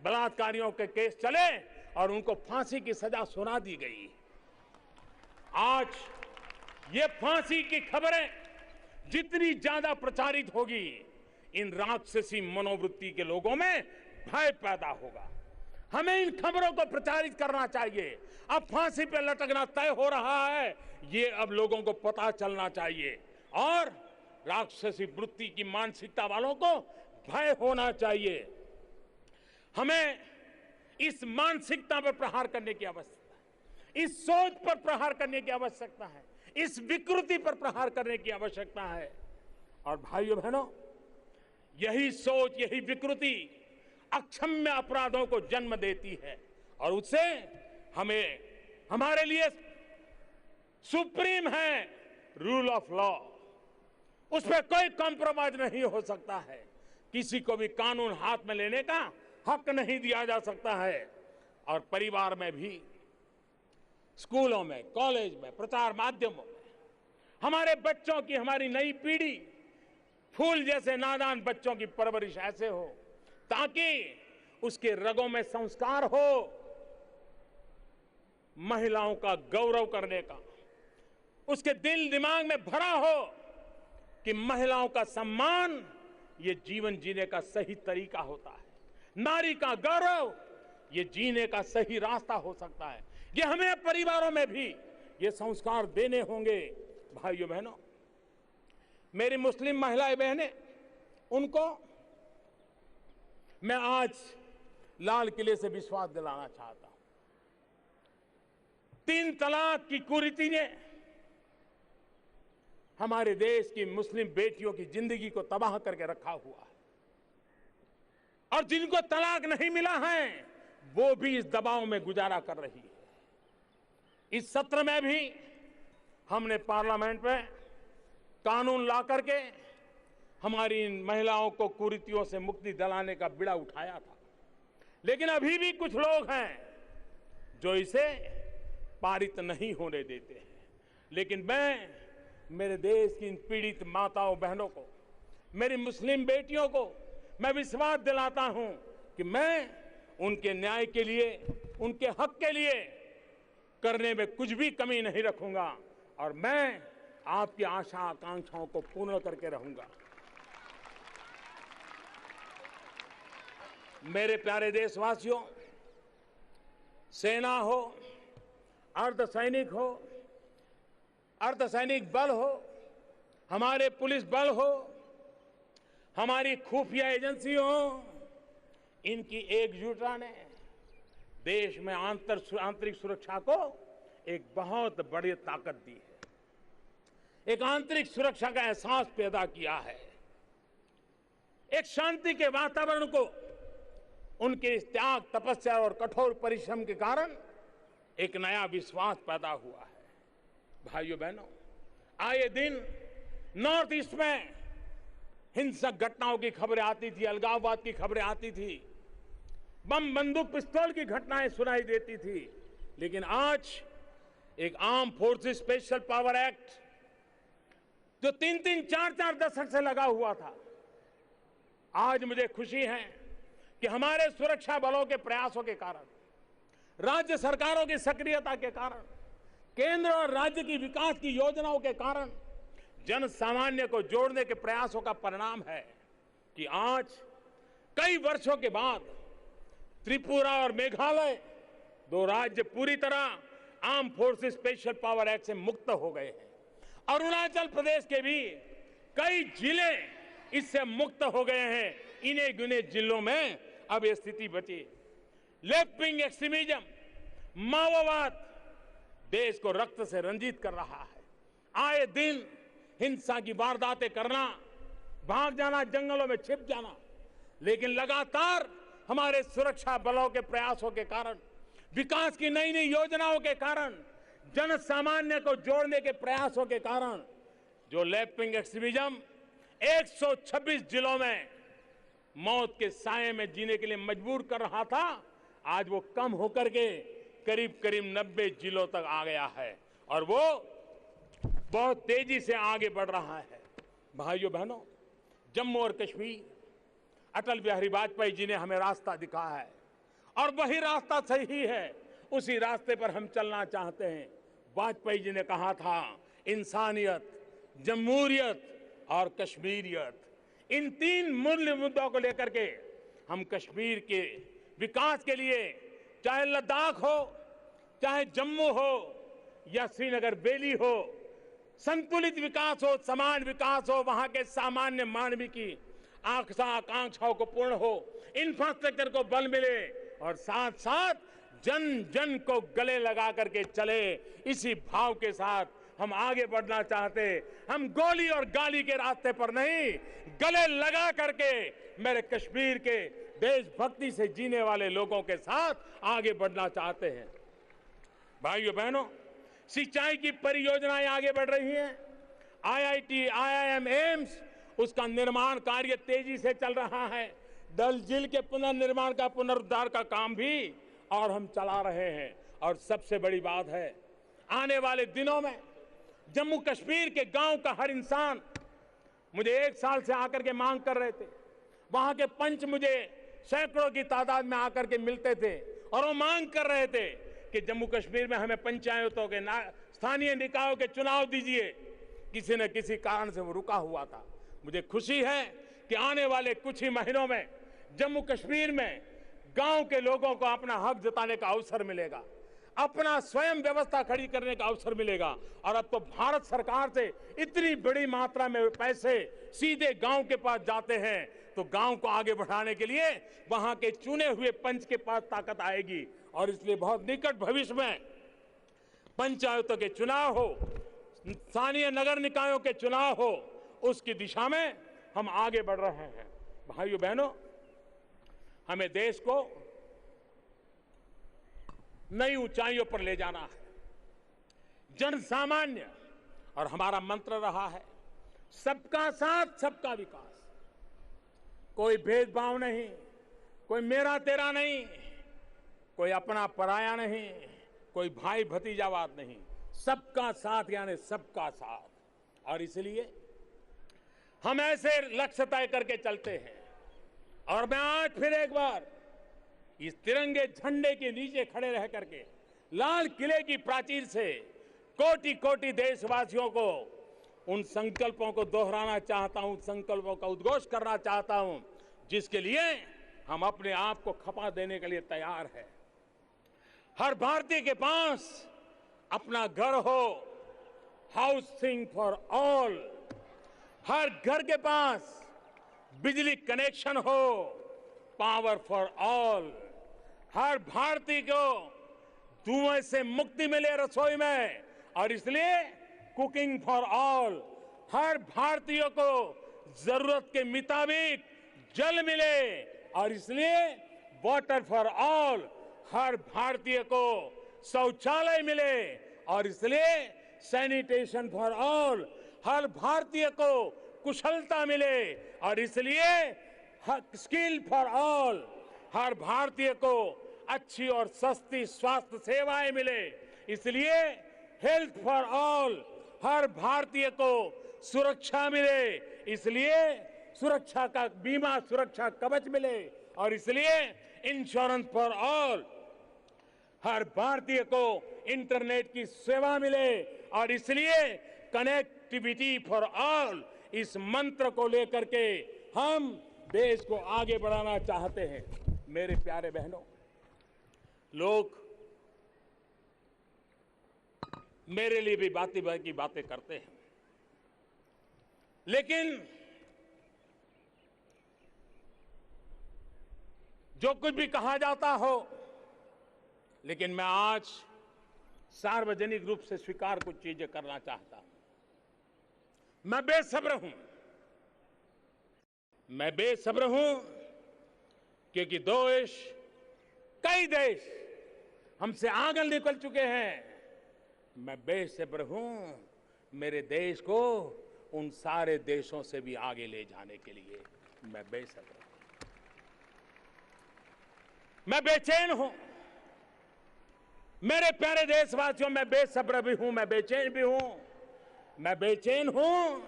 [SPEAKER 1] बलात्कारियों के केस चले और उनको फांसी की सजा सुना दी गई। आज ये फांसी की खबरें जितनी ज्यादा प्रचारित होगी, इन राक्षसी मनोवृत्ति के लोगों में भय पैदा होगा। हमें इन खबरों को प्रचारित करना चाहिए। अब फांसी पे लटकना तय हो रहा है, ये अब लोगों को पता चलना चाहिए और राक्षसी वृत्ति की मानसिकता वालों को भय होना चाहिए। हमें इस मानसिकता पर प्रहार करने की आवश्यकता है, इस सोच पर प्रहार करने की आवश्यकता है, इस विकृति पर प्रहार करने की आवश्यकता है। और भाइयों बहनों, यही सोच, यही विकृति अक्षम्य अपराधों को जन्म देती है और उससे हमें, हमारे लिए सुप्रीम है रूल ऑफ लॉ, उस पर कोई कॉम्प्रोमाइज नहीं हो सकता है। किसी को भी कानून हाथ में लेने का हक नहीं दिया जा सकता है। और परिवार में भी, स्कूलों में, कॉलेज में, प्रचार माध्यमों में हमारे बच्चों की, हमारी नई पीढ़ी फूल जैसे नादान बच्चों की परवरिश ऐसे हो ताकि उसके रगों में संस्कार हो महिलाओं का गौरव करने का, उसके दिल दिमाग में भरा हो कि महिलाओं का सम्मान ये जीवन जीने का सही तरीका होता है, नारी का गौरव ये जीने का सही रास्ता हो सकता है। ये हमें परिवारों में भी ये संस्कार देने होंगे। भाइयों बहनों, मेरी मुस्लिम महिलाएं बहनें, उनको मैं आज लाल किले से विश्वास दिलाना चाहता हूं। 3 तलाक की कुरीति ने हमारे देश की मुस्लिम बेटियों की जिंदगी को तबाह करके रखा हुआ है और जिनको तलाक नहीं मिला है वो भी इस दबाव में गुजारा कर रही है। इस सत्र में भी हमने पार्लियामेंट में कानून ला करके हमारी इन महिलाओं को कुरीतियों से मुक्ति दिलाने का बीड़ा उठाया था, लेकिन अभी भी कुछ लोग हैं जो इसे पारित नहीं होने देते हैं। लेकिन मैं मेरे देश की इन पीड़ित माताओं बहनों को, मेरी मुस्लिम बेटियों को मैं विश्वास दिलाता हूं कि मैं उनके न्याय के लिए, उनके हक के लिए करने में कुछ भी कमी नहीं रखूंगा और मैं आपकी आशा आकांक्षाओं को पूर्ण करके रहूंगा। मेरे प्यारे देशवासियों, सेना हो, अर्धसैनिक हो, अर्धसैनिक बल हो, हमारे पुलिस बल हो, हमारी खुफिया एजेंसी हो, इनकी एकजुटता ने देश में आंतरिक सुरक्षा को एक बहुत बड़ी ताकत दी है। एक आंतरिक सुरक्षा का एहसास पैदा किया है। एक शांति के वातावरण को उनके इस त्याग, तपस्या और कठोर परिश्रम के कारण एक नया विश्वास पैदा हुआ है। भाइयों बहनों, आए दिन नॉर्थ ईस्ट में हिंसक घटनाओं की खबरें आती थी, अलगाववाद की खबरें आती थी, बम, बंदूक, पिस्तौल की घटनाएं सुनाई देती थी। लेकिन आज एक arm forces special power act जो 3-3, 4-4 दशक से लगा हुआ था, आज मुझे खुशी है कि हमारे सुरक्षा बलों के प्रयासों के कारण, राज्य सरकारों की सक्रियता के कारण, केंद्र और राज्य की विकास की योजनाओं के कारण जन सामान्य को जोड़ने के प्रयासों का परिणाम है कि आज कई वर्षों के बाद त्रिपुरा और मेघालय, दो राज्य पूरी तरह arm forces special power act से मुक्त हो गए हैं। अरुणाचल प्रदेश के भी कई जिले इससे मुक्त हो गए हैं। इन्हें गिने जिलों में अब ये स्थिति बची। लेफ्ट विंग एक्सट्रीमिज्म, माओवाद देश को रक्त से रंजित कर रहा है। आए दिन हिंसा की वारदातें करना, भाग जाना, जंगलों में छिप जाना, लेकिन लगातार हमारे सुरक्षा बलों के प्रयासों के कारण, विकास की नई नई योजनाओं के कारण, जन सामान्य को जोड़ने के प्रयासों के कारण जो लेफ्ट विंग एक्सट्रीमिज्म 126 जिलों में मौत के साए में जीने के लिए मजबूर कर रहा था, आज वो कम होकर के करीब करीब 90 जिलों तक आ गया है और वो बहुत तेजी से आगे बढ़ रहा है। भाइयों बहनों, जम्मू और कश्मीर, अटल बिहारी वाजपेयी जी ने हमें रास्ता दिखाया है और वही रास्ता सही है, उसी रास्ते पर हम चलना चाहते हैं। वाजपेयी जी ने कहा था, इंसानियत, जमहूरियत और कश्मीरियत, इन 3 मूल्य मुद्दों को लेकर के हम कश्मीर के विकास के लिए, चाहे लद्दाख हो, चाहे जम्मू हो या श्रीनगर वैली हो, संतुलित विकास हो, समान विकास हो, वहां के सामान्य मानवी की आकांक्षाओं को पूर्ण हो, इंफ्रास्ट्रक्चर को बल मिले और साथ साथ जन जन को गले लगा करके चले। इसी भाव के साथ हम आगे बढ़ना चाहते। हम गोली और गाली के रास्ते पर नहीं, गले लगा करके मेरे कश्मीर के देशभक्ति से जीने वाले लोगों के साथ आगे बढ़ना चाहते हैं। भाइयों बहनों, सिंचाई की परियोजनाएं आगे बढ़ रही हैं। IIT, IIM, एम्स, उसका निर्माण कार्य तेजी से चल रहा है। डल झील के पुनर्निर्माण का, पुनरुद्धार का काम भी और हम चला रहे हैं। और सबसे बड़ी बात है, आने वाले दिनों में जम्मू कश्मीर के गांव का हर इंसान, मुझे 1 साल से आकर के मांग कर रहे थे, वहां के पंच मुझे सैकड़ों की तादाद में आकर के मिलते थे और वो मांग कर रहे थे कि जम्मू कश्मीर में हमें पंचायतों के, स्थानीय निकायों के चुनाव दीजिए। किसी न किसी कारण से वो रुका हुआ था। मुझे खुशी है कि आने वाले कुछ ही महीनों में जम्मू कश्मीर में गांव के लोगों को अपना हक जताने का अवसर मिलेगा, अपना स्वयं व्यवस्था खड़ी करने का अवसर मिलेगा। और अब तो भारत सरकार से इतनी बड़ी मात्रा में पैसे सीधे गांव के पास जाते हैं, तो गांव को आगे बढ़ाने के लिए वहां के चुने हुए पंच के पास ताकत आएगी। और इसलिए बहुत निकट भविष्य में पंचायतों के चुनाव हो, स्थानीय नगर निकायों के चुनाव हो, उसकी दिशा में हम आगे बढ़ रहे हैं। भाइयों बहनों, हमें देश को नई ऊंचाइयों पर ले जाना है। जन सामान्य, और हमारा मंत्र रहा है सबका साथ, सबका विकास। कोई भेदभाव नहीं, कोई मेरा तेरा नहीं, कोई अपना पराया नहीं, कोई भाई भतीजावाद नहीं, सबका साथ यानी सबका साथ। और इसलिए हम ऐसे लक्ष्य तय करके चलते हैं। और मैं आज फिर एक बार इस तिरंगे झंडे के नीचे खड़े रह करके लाल किले की प्राचीर से कोटि कोटि देशवासियों को उन संकल्पों को दोहराना चाहता हूं, संकल्पों का उद्घोष करना चाहता हूं, जिसके लिए हम अपने आप को खपा देने के लिए तैयार हैं। हर भारतीय के पास अपना घर हो, हाउसिंग फॉर ऑल, हर घर के पास बिजली कनेक्शन हो, पावर फॉर ऑल, हर भारतीय को धुएं से मुक्ति मिले रसोई में। और इसलिए कुकिंग फॉर ऑल, हर भारतीय को जरूरत के मुताबिक जल मिले, और इसलिए वाटर फॉर ऑल, हर भारतीय को शौचालय मिले, और इसलिए सैनिटेशन फॉर ऑल, हर भारतीय को कुशलता मिले, और इसलिए स्किल फॉर ऑल, हर भारतीय को अच्छी और सस्ती स्वास्थ्य सेवाएं मिले, इसलिए हेल्थ फॉर ऑल, हर भारतीय को सुरक्षा मिले, इसलिए सुरक्षा का बीमा, सुरक्षा कवच मिले, और इसलिए इंश्योरेंस फॉर ऑल, हर भारतीय को इंटरनेट की सेवा मिले, और इसलिए कनेक्टिविटी फॉर ऑल, इस मंत्र को लेकर के हम देश को आगे बढ़ाना चाहते हैं। मेरे प्यारे बहनों, लोग मेरे लिए भी बातें करते हैं, लेकिन जो कुछ भी कहा जाता हो, लेकिन मैं आज सार्वजनिक रूप से स्वीकार कुछ चीजें करना चाहता हूं। मैं बेसब्र हूं, क्योंकि कई देश हमसे आगे निकल चुके हैं। मैं बेसब्र हूं मेरे देश को उन सारे देशों से भी आगे ले जाने के लिए। मैं बेसब्र हूं, मैं बेचैन हूं। मेरे प्यारे देशवासियों, मैं बेसब्र भी हूं, मैं बेचैन भी हूं। मैं बेचैन हूं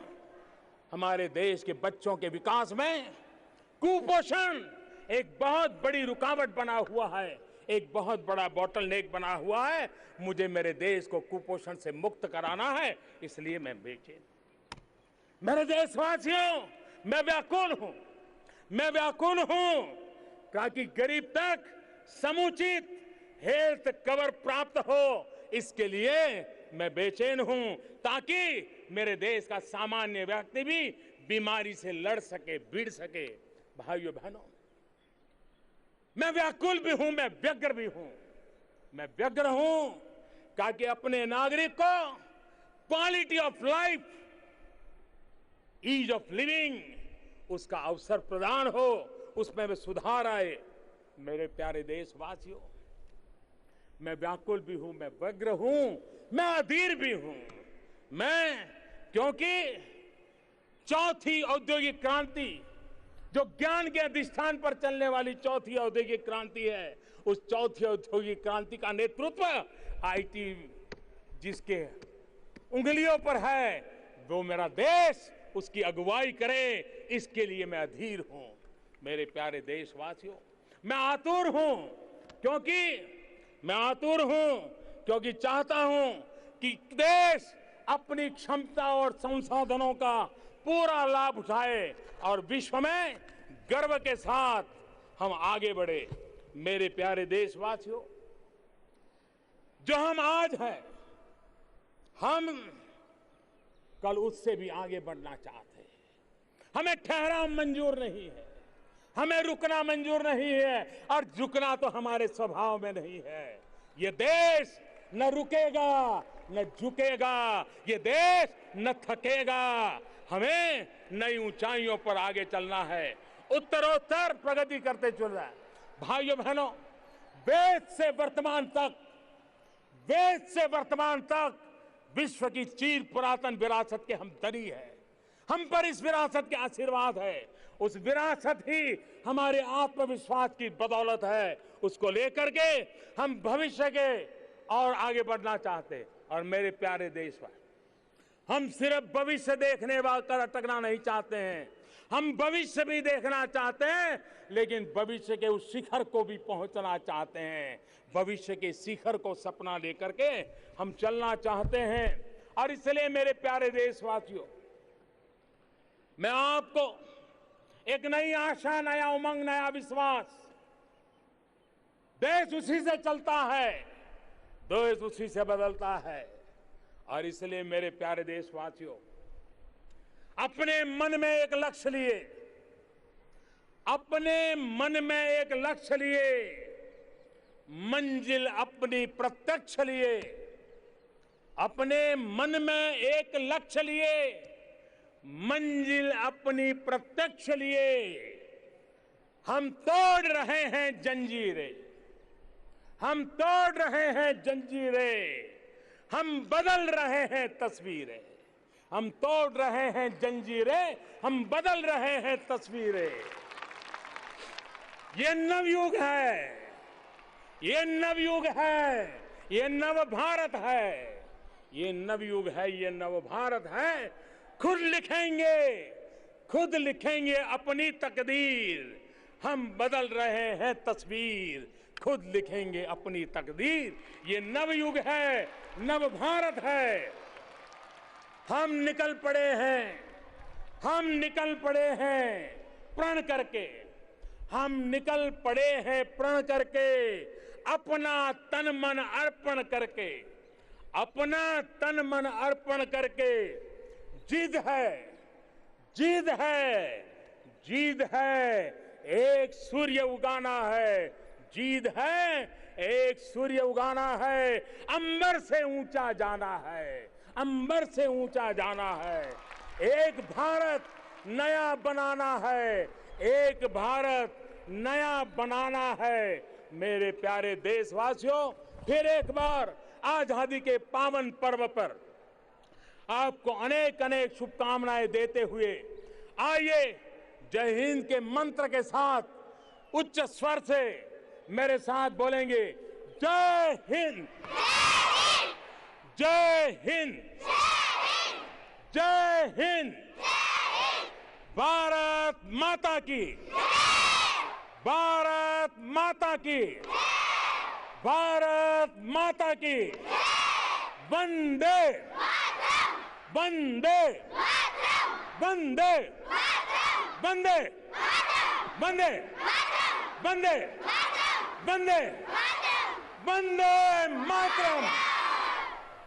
[SPEAKER 1] हमारे देश के बच्चों के विकास में कुपोषण एक बहुत बड़ी रुकावट बना हुआ है, एक बहुत बड़ा बॉटलनेक बना हुआ है। मुझे मेरे देश को कुपोषण से मुक्त कराना है, इसलिए मैं बेचैन। मेरे देशवासियों, मैं व्याकुल हूं ताकि गरीब तक समुचित हेल्थ कवर प्राप्त हो। इसके लिए मैं बेचैन हूं ताकि मेरे देश का सामान्य व्यक्ति भी बीमारी से लड़ सके, भिड़ सके। भाइयों बहनों, मैं व्याकुल भी हूं, मैं व्यग्र भी हूं। मैं व्यग्र हूं ताकि अपने नागरिक को quality of life, ease of living, उसका अवसर प्रदान हो, उसमें भी सुधार आए। मेरे प्यारे देशवासियों, मैं व्याकुल भी हूं, मैं व्यग्र हूं, मैं अधीर भी हूं। क्योंकि चौथी औद्योगिक क्रांति, जो ज्ञान के अधिष्ठान पर चलने वाली चौथी औद्योगिक क्रांति है, उस चौथी औद्योगिक क्रांति का नेतृत्व आईटी जिसके उंगलियों पर है, वो मेरा देश उसकी अगुवाई करे। इसके लिए मैं अधीर हूं। मेरे प्यारे देशवासियों, मैं आतुर हूं क्योंकि चाहता हूं कि देश अपनी क्षमता और संसाधनों का पूरा लाभ उठाए और विश्व में गर्व के साथ हम आगे बढ़े। मेरे प्यारे देशवासियों, जो हम आज हैं, हम कल उससे भी आगे बढ़ना चाहते हैं। हमें ठहराव मंजूर नहीं है, हमें रुकना मंजूर नहीं है, और झुकना तो हमारे स्वभाव में नहीं है। ये देश न रुकेगा न झुकेगा, ये देश न थकेगा। हमें नई ऊंचाइयों पर आगे चलना है, उत्तरोत्तर प्रगति करते चल रहा है। भाइयों बहनों, वेद से वर्तमान तक विश्व की चीर पुरातन विरासत के हम धनी है। हम पर इस विरासत के आशीर्वाद है। उस विरासत ही हमारे आत्मविश्वास की बदौलत है। उसको लेकर के हम भविष्य के और आगे बढ़ना चाहते। और मेरे प्यारे देशवासी, हम सिर्फ भविष्य देखने वाले अटकना नहीं चाहते हैं, हम भविष्य भी देखना चाहते हैं, लेकिन भविष्य के उस शिखर को भी पहुंचना चाहते हैं। भविष्य के शिखर को सपना लेकर के हम चलना चाहते हैं। और इसलिए मेरे प्यारे देशवासियों, मैं आपको एक नई आशा, नया उमंग, नया विश्वास, देश उसी से चलता है, देश उसी से बदलता है। और इसलिए मेरे प्यारे देशवासियों, अपने मन में एक लक्ष्य लिए, मंजिल अपनी प्रत्यक्ष लिए, अपने मन में एक लक्ष्य लिए, मंजिल अपनी प्रत्यक्ष लिए हम तोड़ रहे हैं जंजीरें, हम तोड़ रहे हैं जंजीरें, हम बदल रहे हैं तस्वीरें, हम तोड़ रहे हैं जंजीरें, हम बदल रहे हैं तस्वीरें। ये नवयुग है, ये नवयुग है, ये नव भारत है, ये नवयुग है, ये नव भारत है। खुद लिखेंगे, खुद लिखेंगे अपनी तकदीर, हम बदल रहे हैं तस्वीर, खुद लिखेंगे अपनी तकदीर। ये नवयुग है, नव भारत है। हम निकल पड़े हैं, हम निकल पड़े हैं प्रण करके, हम निकल पड़े हैं प्रण करके, अपना तन मन अर्पण करके, अपना तन मन अर्पण करके। जिद है, जिद है, जिद है, एक सूर्य उगाना है, जिद है, एक सूर्य उगाना है, अंबर से ऊंचा जाना है, अंबर से ऊंचा जाना है। एक भारत नया बनाना है, एक भारत नया बनाना है। मेरे प्यारे देशवासियों, फिर एक बार आजादी के पावन पर्व पर आपको अनेक अनेक शुभकामनाएं देते हुए आइए जय हिंद के मंत्र के साथ उच्च स्वर से मेरे साथ बोलेंगे, जय हिंद, जय हिंद, जय हिंद, भारत माता की, भारत माता की, भारत माता की, वंदे वंदे वंदे वंदे वंदे वंदे वंदे वंदे मातरम।